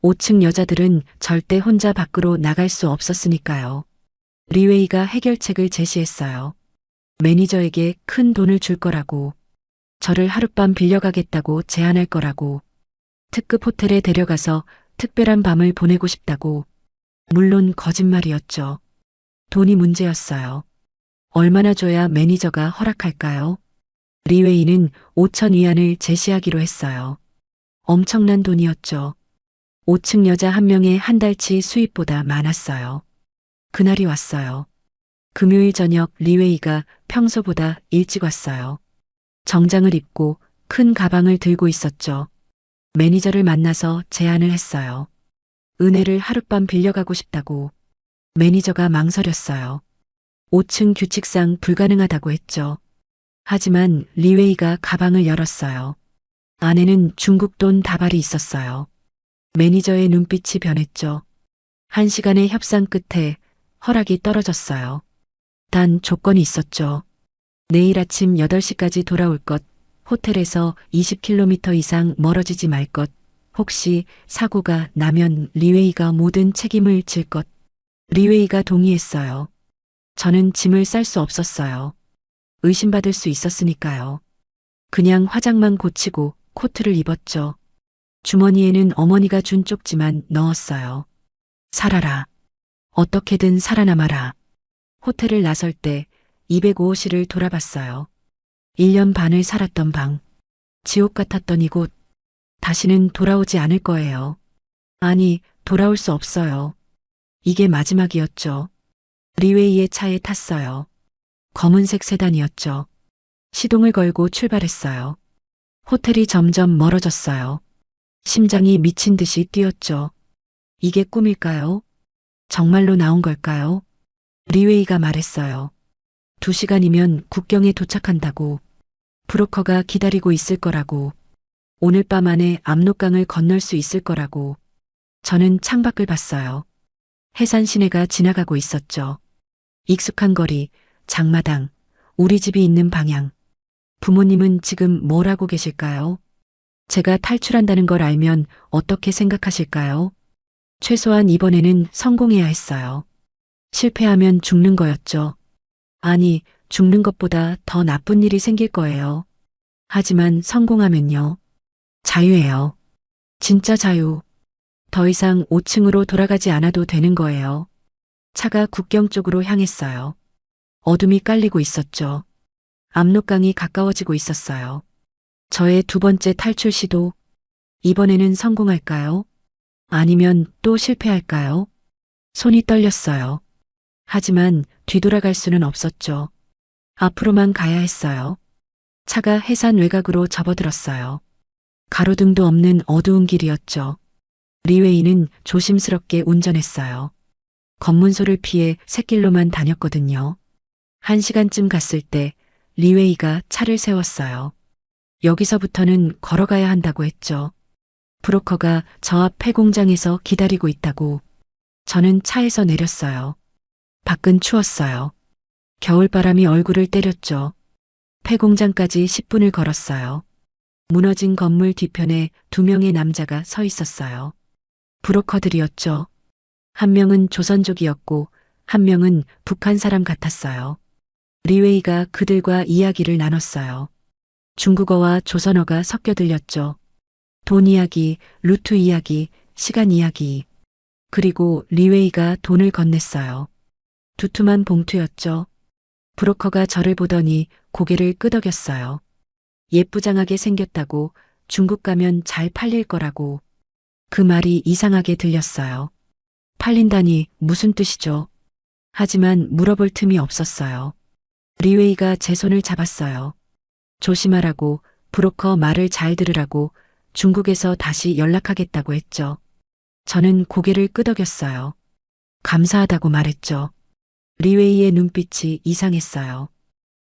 5층 여자들은 절대 혼자 밖으로 나갈 수 없었으니까요. 리웨이가 해결책을 제시했어요. 매니저에게 큰 돈을 줄 거라고, 저를 하룻밤 빌려가겠다고 제안할 거라고, 특급 호텔에 데려가서 특별한 밤을 보내고 싶다고. 물론 거짓말이었죠. 돈이 문제였어요. 얼마나 줘야 매니저가 허락할까요? 리웨이는 5천 위안을 제시하기로 했어요. 엄청난 돈이었죠. 5층 여자 한 명의 한 달치 수입보다 많았어요. 그날이 왔어요. 금요일 저녁 리웨이가 평소보다 일찍 왔어요. 정장을 입고 큰 가방을 들고 있었죠. 매니저를 만나서 제안을 했어요. 은혜를 하룻밤 빌려가고 싶다고. 매니저가 망설였어요. 5층 규칙상 불가능하다고 했죠. 하지만 리웨이가 가방을 열었어요. 안에는 중국 돈 다발이 있었어요. 매니저의 눈빛이 변했죠. 1시간의 협상 끝에 허락이 떨어졌어요. 단 조건이 있었죠. 내일 아침 8시까지 돌아올 것, 호텔에서 20km 이상 멀어지지 말 것, 혹시 사고가 나면 리웨이가 모든 책임을 질 것. 리웨이가 동의했어요. 저는 짐을 쌀 수 없었어요. 의심받을 수 있었으니까요. 그냥 화장만 고치고 코트를 입었죠. 주머니에는 어머니가 준 쪽지만 넣었어요. 살아라. 어떻게든 살아남아라. 호텔을 나설 때 205호실을 돌아봤어요. 1년 반을 살았던 방. 지옥 같았던 이곳. 다시는 돌아오지 않을 거예요. 아니, 돌아올 수 없어요. 이게 마지막이었죠. 리웨이의 차에 탔어요. 검은색 세단이었죠. 시동을 걸고 출발했어요. 호텔이 점점 멀어졌어요. 심장이 미친 듯이 뛰었죠. 이게 꿈일까요? 정말로 나온 걸까요? 리웨이가 말했어요. 2시간이면 국경에 도착한다고. 브로커가 기다리고 있을 거라고. 오늘 밤 안에 압록강을 건널 수 있을 거라고. 저는 창밖을 봤어요. 해산 시내가 지나가고 있었죠. 익숙한 거리, 장마당, 우리 집이 있는 방향. 부모님은 지금 뭘 하고 계실까요? 제가 탈출한다는 걸 알면 어떻게 생각하실까요? 최소한 이번에는 성공해야 했어요. 실패하면 죽는 거였죠. 아니, 죽는 것보다 더 나쁜 일이 생길 거예요. 하지만 성공하면요. 자유예요. 진짜 자유. 더 이상 5층으로 돌아가지 않아도 되는 거예요. 차가 국경 쪽으로 향했어요. 어둠이 깔리고 있었죠. 압록강이 가까워지고 있었어요. 저의 두 번째 탈출 시도. 이번에는 성공할까요? 아니면 또 실패할까요? 손이 떨렸어요. 하지만 뒤돌아갈 수는 없었죠. 앞으로만 가야 했어요. 차가 해산 외곽으로 접어들었어요. 가로등도 없는 어두운 길이었죠. 리웨이는 조심스럽게 운전했어요. 검문소를 피해 샛길로만 다녔거든요. 1시간쯤 갔을 때 리웨이가 차를 세웠어요. 여기서부터는 걸어가야 한다고 했죠. 브로커가 저 앞 폐공장에서 기다리고 있다고. 저는 차에서 내렸어요. 밖은 추웠어요. 겨울바람이 얼굴을 때렸죠. 폐공장까지 10분을 걸었어요. 무너진 건물 뒤편에 2명의 남자가 서 있었어요. 브로커들이었죠. 한 명은 조선족이었고 한 명은 북한 사람 같았어요. 리웨이가 그들과 이야기를 나눴어요. 중국어와 조선어가 섞여 들렸죠. 돈 이야기, 루트 이야기, 시간 이야기. 그리고 리웨이가 돈을 건넸어요. 두툼한 봉투였죠. 브로커가 저를 보더니 고개를 끄덕였어요. 예쁘장하게 생겼다고, 중국 가면 잘 팔릴 거라고. 그 말이 이상하게 들렸어요. 팔린다니 무슨 뜻이죠? 하지만 물어볼 틈이 없었어요. 리웨이가 제 손을 잡았어요. 조심하라고, 브로커 말을 잘 들으라고, 중국에서 다시 연락하겠다고 했죠. 저는 고개를 끄덕였어요. 감사하다고 말했죠. 리웨이의 눈빛이 이상했어요.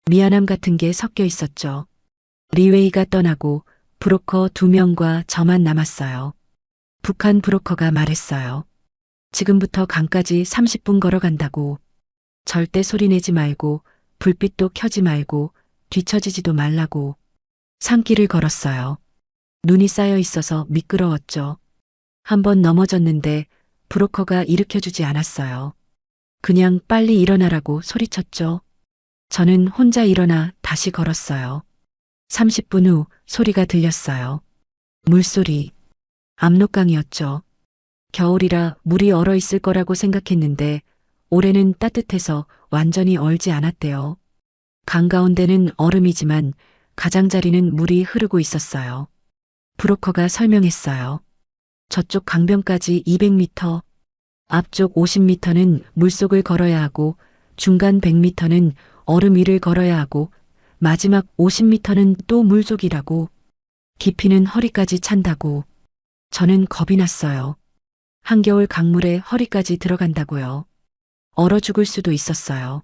미안함 같은 게 섞여 있었죠. 리웨이가 떠나고 브로커 2명과 저만 남았어요. 북한 브로커가 말했어요. 지금부터 강까지 30분 걸어간다고. 절대 소리내지 말고 불빛도 켜지 말고 뒤처지지도 말라고. 산길을 걸었어요. 눈이 쌓여 있어서 미끄러웠죠. 한 번 넘어졌는데 브로커가 일으켜주지 않았어요. 그냥 빨리 일어나라고 소리쳤죠. 저는 혼자 일어나 다시 걸었어요. 30분 후 소리가 들렸어요. 물소리. 압록강이었죠. 겨울이라 물이 얼어 있을 거라고 생각했는데 올해는 따뜻해서 완전히 얼지 않았대요. 강 가운데는 얼음이지만 가장자리는 물이 흐르고 있었어요. 브로커가 설명했어요. 저쪽 강변까지 200m, 앞쪽 50m는 물속을 걸어야 하고 중간 100m는 얼음 위를 걸어야 하고 마지막 50m는 또 물속이라고. 깊이는 허리까지 찬다고. 저는 겁이 났어요. 한겨울 강물에 허리까지 들어간다고요. 얼어 죽을 수도 있었어요.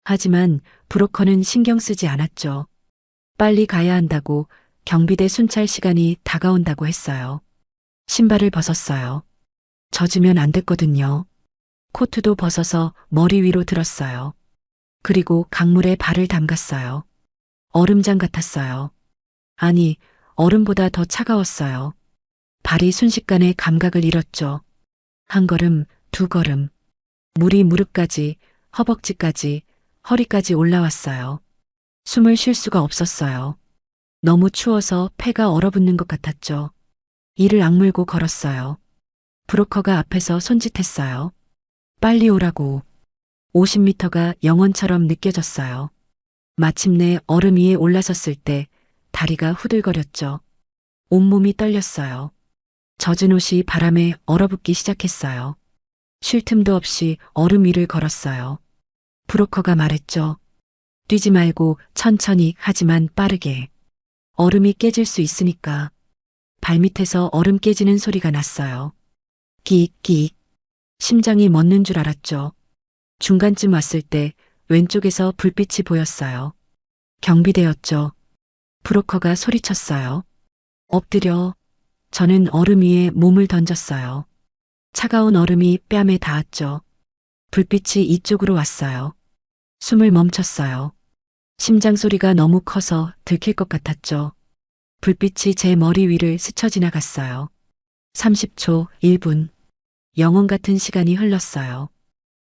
하지만 브로커는 신경 쓰지 않았죠. 빨리 가야 한다고 경비대 순찰 시간이 다가온다고 했어요. 신발을 벗었어요. 젖으면 안 됐거든요. 코트도 벗어서 머리 위로 들었어요. 그리고 강물에 발을 담갔어요. 얼음장 같았어요. 아니, 얼음보다 더 차가웠어요. 발이 순식간에 감각을 잃었죠. 한 걸음, 두 걸음. 물이 무릎까지, 허벅지까지, 허리까지 올라왔어요. 숨을 쉴 수가 없었어요. 너무 추워서 폐가 얼어붙는 것 같았죠. 이를 악물고 걸었어요. 브로커가 앞에서 손짓했어요. 빨리 오라고. 50m가 영원처럼 느껴졌어요. 마침내 얼음 위에 올라섰을 때 다리가 후들거렸죠. 온몸이 떨렸어요. 젖은 옷이 바람에 얼어붙기 시작했어요. 쉴 틈도 없이 얼음 위를 걸었어요. 브로커가 말했죠. 뛰지 말고 천천히 하지만 빠르게. 얼음이 깨질 수 있으니까. 발밑에서 얼음 깨지는 소리가 났어요. 끼익끼익. 심장이 멎는 줄 알았죠. 중간쯤 왔을 때 왼쪽에서 불빛이 보였어요. 경비대였죠. 브로커가 소리쳤어요. 엎드려. 저는 얼음 위에 몸을 던졌어요. 차가운 얼음이 뺨에 닿았죠. 불빛이 이쪽으로 왔어요. 숨을 멈췄어요. 심장 소리가 너무 커서 들킬 것 같았죠. 불빛이 제 머리 위를 스쳐 지나갔어요. 30초, 1분. 영원 같은 시간이 흘렀어요.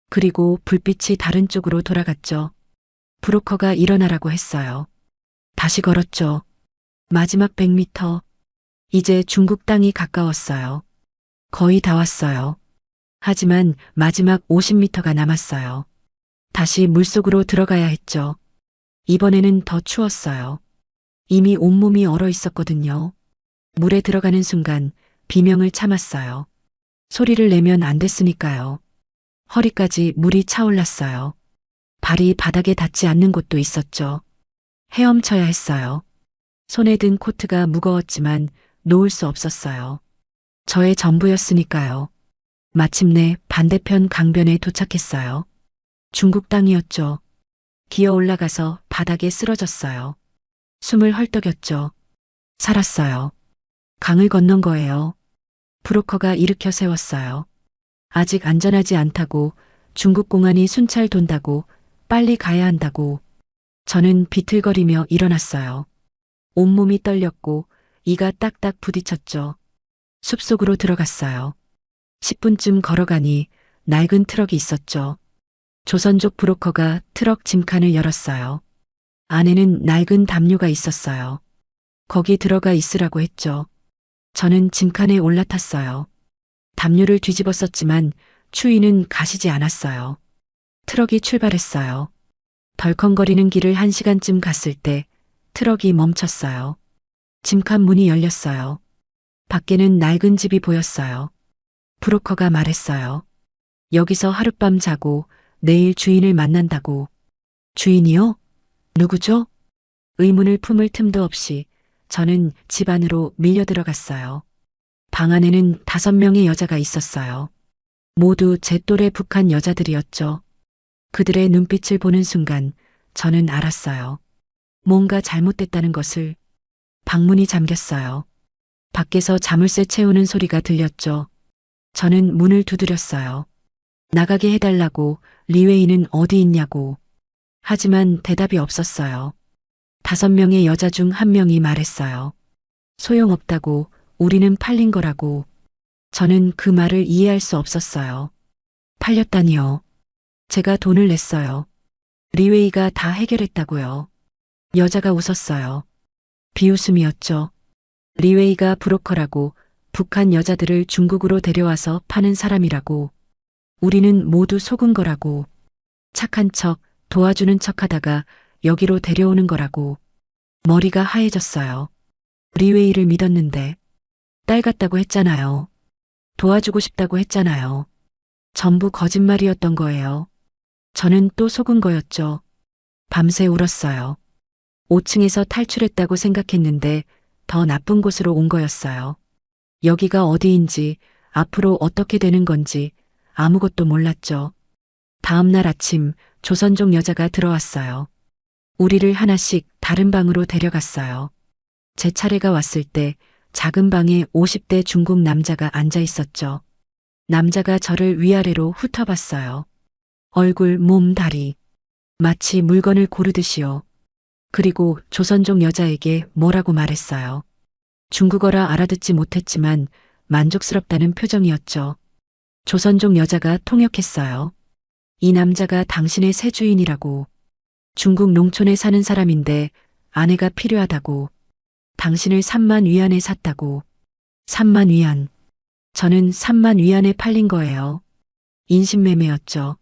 그리고 불빛이 다른 쪽으로 돌아갔죠. 브로커가 일어나라고 했어요. 다시 걸었죠. 마지막 100m. 이제 중국 땅이 가까웠어요. 거의 다 왔어요. 하지만 마지막 50m가 남았어요. 다시 물속으로 들어가야 했죠. 이번에는 더 추웠어요. 이미 온몸이 얼어 있었거든요. 물에 들어가는 순간 비명을 참았어요. 소리를 내면 안 됐으니까요. 허리까지 물이 차올랐어요. 발이 바닥에 닿지 않는 곳도 있었죠. 헤엄쳐야 했어요. 손에 든 코트가 무거웠지만 놓을 수 없었어요. 저의 전부였으니까요. 마침내 반대편 강변에 도착했어요. 중국 땅이었죠. 기어 올라가서 바닥에 쓰러졌어요. 숨을 헐떡였죠. 살았어요. 강을 건넌 거예요. 브로커가 일으켜 세웠어요. 아직 안전하지 않다고, 중국 공안이 순찰 돈다고, 빨리 가야 한다고. 저는 비틀거리며 일어났어요. 온몸이 떨렸고 이가 딱딱 부딪혔죠. 숲속으로 들어갔어요. 10분쯤 걸어가니 낡은 트럭이 있었죠. 조선족 브로커가 트럭 짐칸을 열었어요. 안에는 낡은 담요가 있었어요. 거기 들어가 있으라고 했죠. 저는 짐칸에 올라탔어요. 담요를 뒤집어 썼지만 추위는 가시지 않았어요. 트럭이 출발했어요. 덜컹거리는 길을 1시간쯤 갔을 때 트럭이 멈췄어요. 짐칸 문이 열렸어요. 밖에는 낡은 집이 보였어요. 브로커가 말했어요. 여기서 하룻밤 자고 내일 주인을 만난다고. 주인이요? 누구죠? 의문을 품을 틈도 없이 저는 집 안으로 밀려 들어갔어요. 방 안에는 5명의 여자가 있었어요. 모두 제 또래 북한 여자들이었죠. 그들의 눈빛을 보는 순간 저는 알았어요. 뭔가 잘못됐다는 것을. 방문이 잠겼어요. 밖에서 자물쇠 채우는 소리가 들렸죠. 저는 문을 두드렸어요. 나가게 해달라고, 리웨이는 어디 있냐고. 하지만 대답이 없었어요. 5명의 여자 중 1명이 말했어요. 소용없다고, 우리는 팔린 거라고. 저는 그 말을 이해할 수 없었어요. 팔렸다니요. 제가 돈을 냈어요. 리웨이가 다 해결했다고요. 여자가 웃었어요. 비웃음이었죠. 리웨이가 브로커라고, 북한 여자들을 중국으로 데려와서 파는 사람이라고. 우리는 모두 속은 거라고. 착한 척, 도와주는 척 하다가 여기로 데려오는 거라고. 머리가 하얘졌어요. 리웨이를 믿었는데. 딸 같다고 했잖아요. 도와주고 싶다고 했잖아요. 전부 거짓말이었던 거예요. 저는 또 속은 거였죠. 밤새 울었어요. 5층에서 탈출했다고 생각했는데 더 나쁜 곳으로 온 거였어요. 여기가 어디인지, 앞으로 어떻게 되는 건지 아무것도 몰랐죠. 다음 날 아침 조선족 여자가 들어왔어요. 우리를 하나씩 다른 방으로 데려갔어요. 제 차례가 왔을 때 작은 방에 50대 중국 남자가 앉아 있었죠. 남자가 저를 위아래로 훑어봤어요. 얼굴, 몸, 다리. 마치 물건을 고르듯이요. 그리고 조선족 여자에게 뭐라고 말했어요. 중국어라 알아듣지 못했지만 만족스럽다는 표정이었죠. 조선족 여자가 통역했어요. 이 남자가 당신의 새 주인이라고. 중국 농촌에 사는 사람인데 아내가 필요하다고. 당신을 3만 위안에 샀다고. 3만 위안. 저는 3만 위안에 팔린 거예요. 인신매매였죠.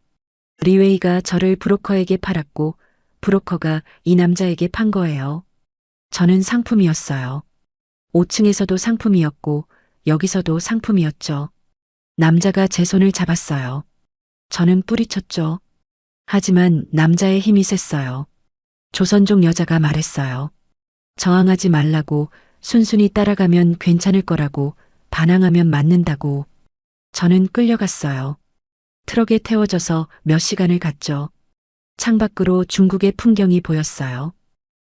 리웨이가 저를 브로커에게 팔았고 브로커가 이 남자에게 판 거예요. 저는 상품이었어요. 5층에서도 상품이었고 여기서도 상품이었죠. 남자가 제 손을 잡았어요. 저는 뿌리쳤죠. 하지만 남자의 힘이 셌어요. 조선족 여자가 말했어요. 저항하지 말라고, 순순히 따라가면 괜찮을 거라고, 반항하면 맞는다고. 저는 끌려갔어요. 트럭에 태워져서 몇 시간을 갔죠. 창밖으로 중국의 풍경이 보였어요.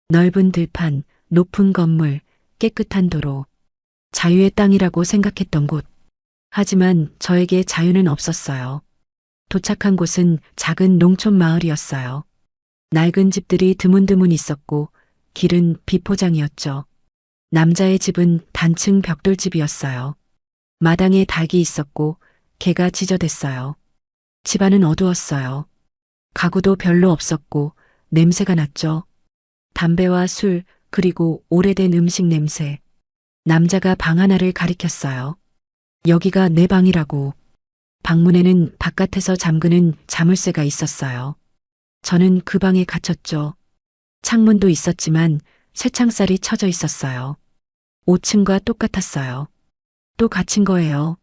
넓은 들판, 높은 건물, 깨끗한 도로. 자유의 땅이라고 생각했던 곳. 하지만 저에게 자유는 없었어요. 도착한 곳은 작은 농촌 마을이었어요. 낡은 집들이 드문드문 있었고 길은 비포장이었죠. 남자의 집은 단층 벽돌집이었어요. 마당에 닭이 있었고 개가 지저댔어요. 집안은 어두웠어요. 가구도 별로 없었고 냄새가 났죠. 담배와 술, 그리고 오래된 음식 냄새. 남자가 방 하나를 가리켰어요. 여기가 내 방이라고. 방문에는 바깥에서 잠그는 자물쇠가 있었어요. 저는 그 방에 갇혔죠. 창문도 있었지만 쇠창살이 쳐져 있었어요. 5층과 똑같았어요. 또 갇힌 거예요.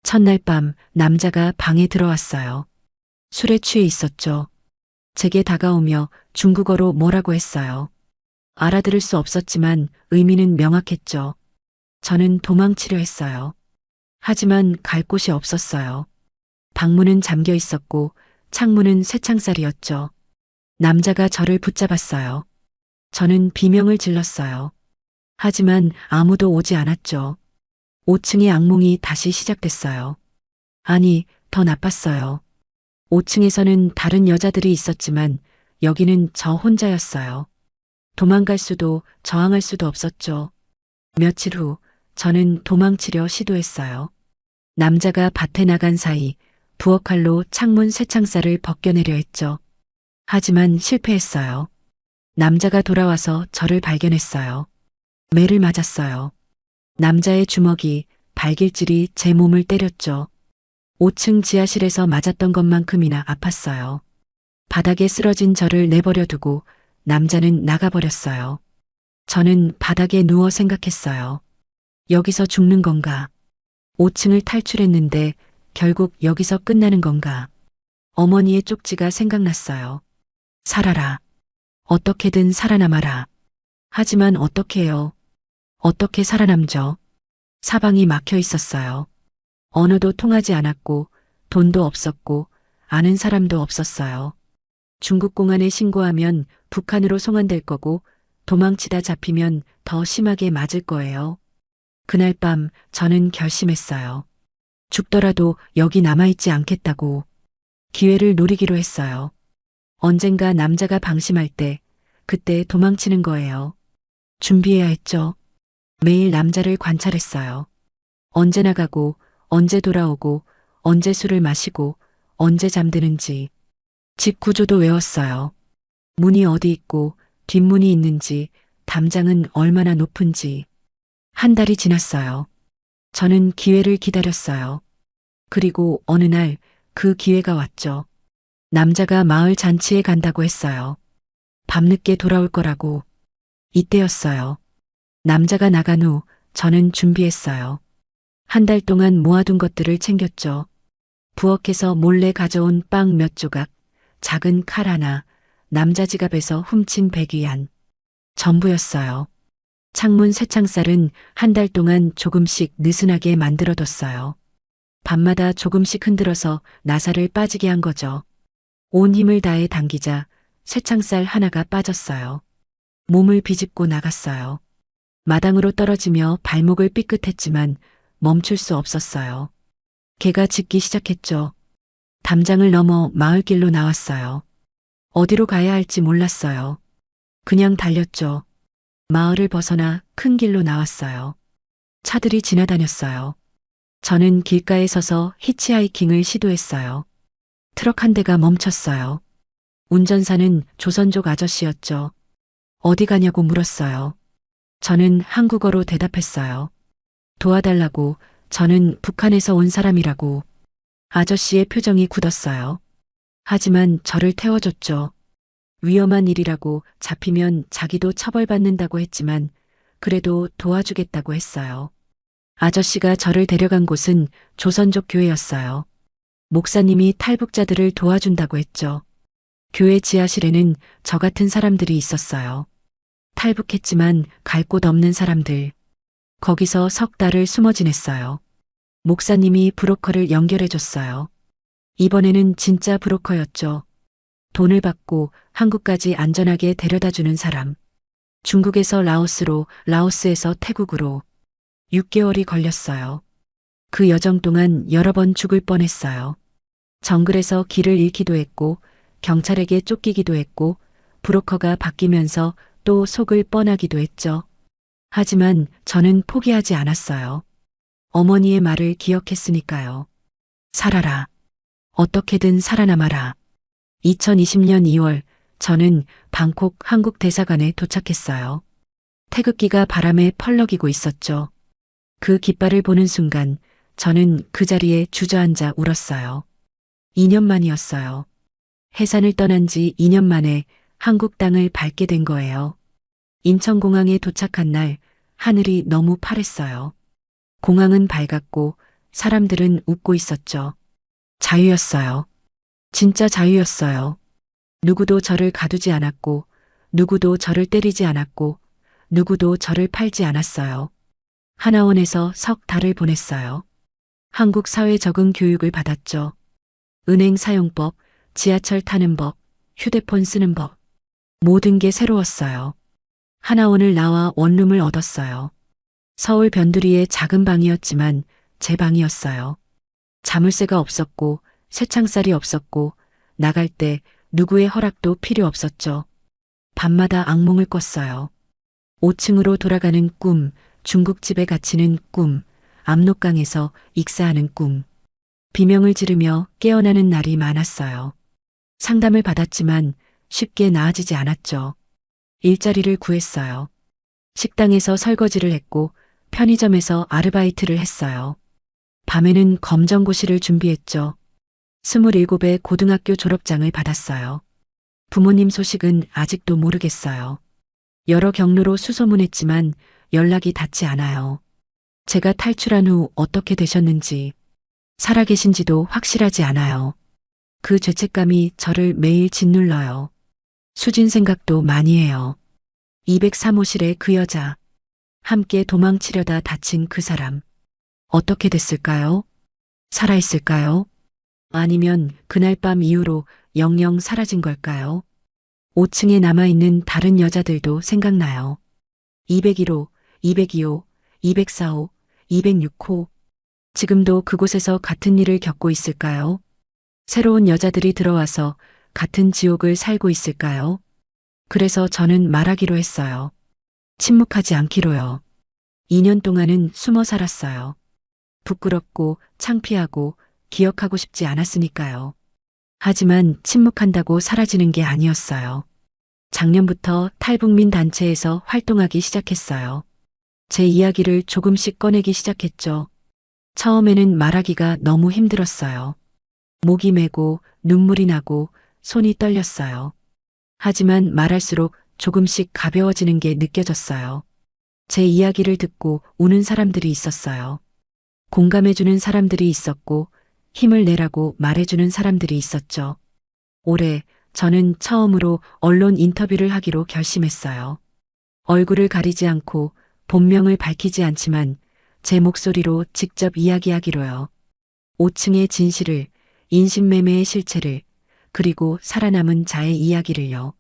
첫날 밤 남자가 방에 들어왔어요. 술에 취해 있었죠. 제게 다가오며 중국어로 뭐라고 했어요. 알아들을 수 없었지만 의미는 명확했죠. 저는 도망치려 했어요. 하지만 갈 곳이 없었어요. 방문은 잠겨 있었고 창문은 쇠창살이었죠. 남자가 저를 붙잡았어요. 저는 비명을 질렀어요. 하지만 아무도 오지 않았죠. 5층의 악몽이 다시 시작됐어요. 아니, 더 나빴어요. 5층에서는 다른 여자들이 있었지만 여기는 저 혼자였어요. 도망갈 수도 저항할 수도 없었죠. 며칠 후 저는 도망치려 시도했어요. 남자가 밭에 나간 사이 부엌칼로 창문 쇠창살을 벗겨내려 했죠. 하지만 실패했어요. 남자가 돌아와서 저를 발견했어요. 매를 맞았어요. 남자의 주먹이 발길질이 제 몸을 때렸죠. 5층 지하실에서 맞았던 것만큼이나 아팠어요. 바닥에 쓰러진 저를 내버려 두고 남자는 나가버렸어요. 저는 바닥에 누워 생각했어요. 여기서 죽는 건가? 5층을 탈출했는데 결국 여기서 끝나는 건가? 어머니의 쪽지가 생각났어요. 살아라. 어떻게든 살아남아라. 하지만 어떻게 해요? 어떻게 살아남죠? 사방이 막혀 있었어요. 언어도 통하지 않았고 돈도 없었고 아는 사람도 없었어요. 중국 공안에 신고하면 북한으로 송환될 거고 도망치다 잡히면 더 심하게 맞을 거예요. 그날 밤 저는 결심했어요. 죽더라도 여기 남아있지 않겠다고. 기회를 노리기로 했어요. 언젠가 남자가 방심할 때 그때 도망치는 거예요. 준비해야 했죠. 매일 남자를 관찰했어요. 언제 나가고 언제 돌아오고 언제 술을 마시고 언제 잠드는지. 집 구조도 외웠어요. 문이 어디 있고 뒷문이 있는지 담장은 얼마나 높은지. 한 달이 지났어요. 저는 기회를 기다렸어요. 그리고 어느 날 그 기회가 왔죠. 남자가 마을 잔치에 간다고 했어요. 밤늦게 돌아올 거라고. 이때였어요. 남자가 나간 후 저는 준비했어요. 한 달 동안 모아둔 것들을 챙겼죠. 부엌에서 몰래 가져온 빵 몇 조각, 작은 칼 하나, 남자 지갑에서 훔친 100위안. 전부였어요. 창문 쇠창살은 한 달 동안 조금씩 느슨하게 만들어뒀어요. 밤마다 조금씩 흔들어서 나사를 빠지게 한 거죠. 온 힘을 다해 당기자 쇠창살 하나가 빠졌어요. 몸을 비집고 나갔어요. 마당으로 떨어지며 발목을 삐끗했지만 멈출 수 없었어요. 개가 짖기 시작했죠. 담장을 넘어 마을길로 나왔어요. 어디로 가야 할지 몰랐어요. 그냥 달렸죠. 마을을 벗어나 큰 길로 나왔어요. 차들이 지나다녔어요. 저는 길가에 서서 히치하이킹을 시도했어요. 트럭 한 대가 멈췄어요. 운전사는 조선족 아저씨였죠. 어디 가냐고 물었어요. 저는 한국어로 대답했어요. 도와달라고. 저는 북한에서 온 사람이라고. 아저씨의 표정이 굳었어요. 하지만 저를 태워줬죠. 위험한 일이라고 잡히면 자기도 처벌받는다고 했지만 그래도 도와주겠다고 했어요. 아저씨가 저를 데려간 곳은 조선족 교회였어요. 목사님이 탈북자들을 도와준다고 했죠. 교회 지하실에는 저 같은 사람들이 있었어요. 탈북했지만 갈 곳 없는 사람들. 거기서 석 달을 숨어 지냈어요. 목사님이 브로커를 연결해줬어요. 이번에는 진짜 브로커였죠. 돈을 받고 한국까지 안전하게 데려다주는 사람. 중국에서 라오스로, 라오스에서 태국으로. 6개월이 걸렸어요. 그 여정 동안 여러 번 죽을 뻔했어요. 정글에서 길을 잃기도 했고 경찰에게 쫓기기도 했고 브로커가 바뀌면서 또 속을 뻔하기도 했죠. 하지만 저는 포기하지 않았어요. 어머니의 말을 기억했으니까요. 살아라. 어떻게든 살아남아라. 2020년 2월 저는 방콕 한국 대사관에 도착했어요. 태극기가 바람에 펄럭이고 있었죠. 그 깃발을 보는 순간 저는 그 자리에 주저앉아 울었어요. 2년 만이었어요. 해산을 떠난 지 2년 만에 한국 땅을 밟게 된 거예요. 인천공항에 도착한 날 하늘이 너무 파랬어요. 공항은 밝았고 사람들은 웃고 있었죠. 자유였어요. 진짜 자유였어요. 누구도 저를 가두지 않았고, 누구도 저를 때리지 않았고, 누구도 저를 팔지 않았어요. 하나원에서 석 달을 보냈어요. 한국 사회 적응 교육을 받았죠. 은행 사용법, 지하철 타는 법, 휴대폰 쓰는 법. 모든 게 새로웠어요. 하나원을 나와 원룸을 얻었어요. 서울 변두리의 작은 방이었지만 제 방이었어요. 자물쇠가 없었고 쇠창살이 없었고 나갈 때 누구의 허락도 필요 없었죠. 밤마다 악몽을 꿨어요. 5층으로 돌아가는 꿈, 중국집에 갇히는 꿈, 압록강에서 익사하는 꿈. 비명을 지르며 깨어나는 날이 많았어요. 상담을 받았지만 쉽게 나아지지 않았죠. 일자리를 구했어요. 식당에서 설거지를 했고 편의점에서 아르바이트를 했어요. 밤에는 검정고시를 준비했죠. 27의 고등학교 졸업장을 받았어요. 부모님 소식은 아직도 모르겠어요. 여러 경로로 수소문했지만 연락이 닿지 않아요. 제가 탈출한 후 어떻게 되셨는지, 살아계신지도 확실하지 않아요. 그 죄책감이 저를 매일 짓눌러요. 수진 생각도 많이 해요. 203호실의 그 여자, 함께 도망치려다 다친 그 사람. 어떻게 됐을까요? 살아있을까요? 아니면 그날 밤 이후로 영영 사라진 걸까요? 5층에 남아있는 다른 여자들도 생각나요. 201호, 202호, 204호, 206호. 지금도 그곳에서 같은 일을 겪고 있을까요? 새로운 여자들이 들어와서 같은 지옥을 살고 있을까요? 그래서 저는 말하기로 했어요. 침묵하지 않기로요. 2년 동안은 숨어 살았어요. 부끄럽고 창피하고 기억하고 싶지 않았으니까요. 하지만 침묵한다고 사라지는 게 아니었어요. 작년부터 탈북민 단체에서 활동하기 시작했어요. 제 이야기를 조금씩 꺼내기 시작했죠. 처음에는 말하기가 너무 힘들었어요. 목이 메고 눈물이 나고 손이 떨렸어요. 하지만 말할수록 조금씩 가벼워지는 게 느껴졌어요. 제 이야기를 듣고 우는 사람들이 있었어요. 공감해주는 사람들이 있었고 힘을 내라고 말해주는 사람들이 있었죠. 올해 저는 처음으로 언론 인터뷰를 하기로 결심했어요. 얼굴을 가리지 않고 본명을 밝히지 않지만 제 목소리로 직접 이야기하기로요. 5층의 진실을, 인신매매의 실체를, 그리고 살아남은 자의 이야기를요.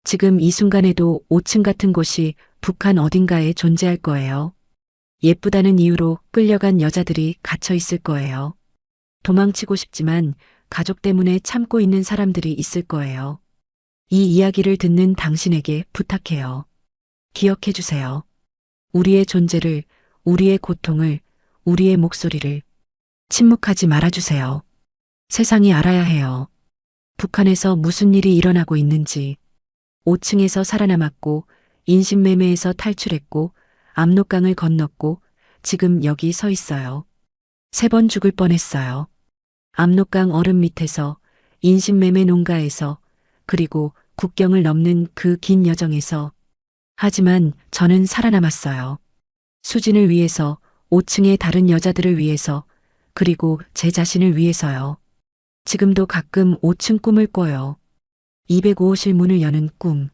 지금 이 순간에도 5층 같은 곳이 북한 어딘가에 존재할 거예요. 예쁘다는 이유로 끌려간 여자들이 갇혀 있을 거예요. 도망치고 싶지만 가족 때문에 참고 있는 사람들이 있을 거예요. 이 이야기를 듣는 당신에게 부탁해요. 기억해 주세요. 우리의 존재를, 우리의 고통을, 우리의 목소리를 침묵하지 말아주세요. 세상이 알아야 해요. 북한에서 무슨 일이 일어나고 있는지, 5층에서 살아남았고, 인신매매에서 탈출했고, 압록강을 건넜고, 지금 여기 서 있어요. 3번 죽을 뻔했어요. 압록강 얼음 밑에서, 인신매매 농가에서, 그리고 국경을 넘는 그 긴 여정에서. 하지만 저는 살아남았어요. 수진을 위해서, 5층의 다른 여자들을 위해서, 그리고 제 자신을 위해서요. 지금도 가끔 5층 꿈을 꿔요. 205호실 문을 여는 꿈.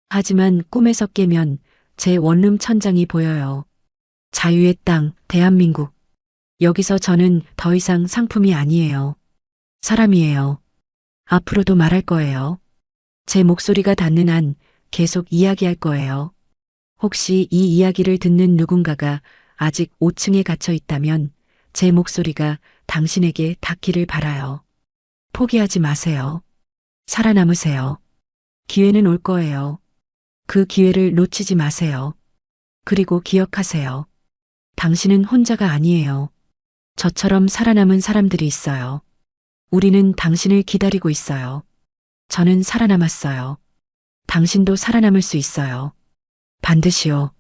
하지만 꿈에서 깨면 제 원룸 천장이 보여요. 자유의 땅, 대한민국. 여기서 저는 더 이상 상품이 아니에요. 사람이에요. 앞으로도 말할 거예요. 제 목소리가 닿는 한 계속 이야기할 거예요. 혹시 이 이야기를 듣는 누군가가 아직 5층에 갇혀 있다면 제 목소리가 당신에게 닿기를 바라요. 포기하지 마세요. 살아남으세요. 기회는 올 거예요. 그 기회를 놓치지 마세요. 그리고 기억하세요. 당신은 혼자가 아니에요. 저처럼 살아남은 사람들이 있어요. 우리는 당신을 기다리고 있어요. 저는 살아남았어요. 당신도 살아남을 수 있어요. 반드시요.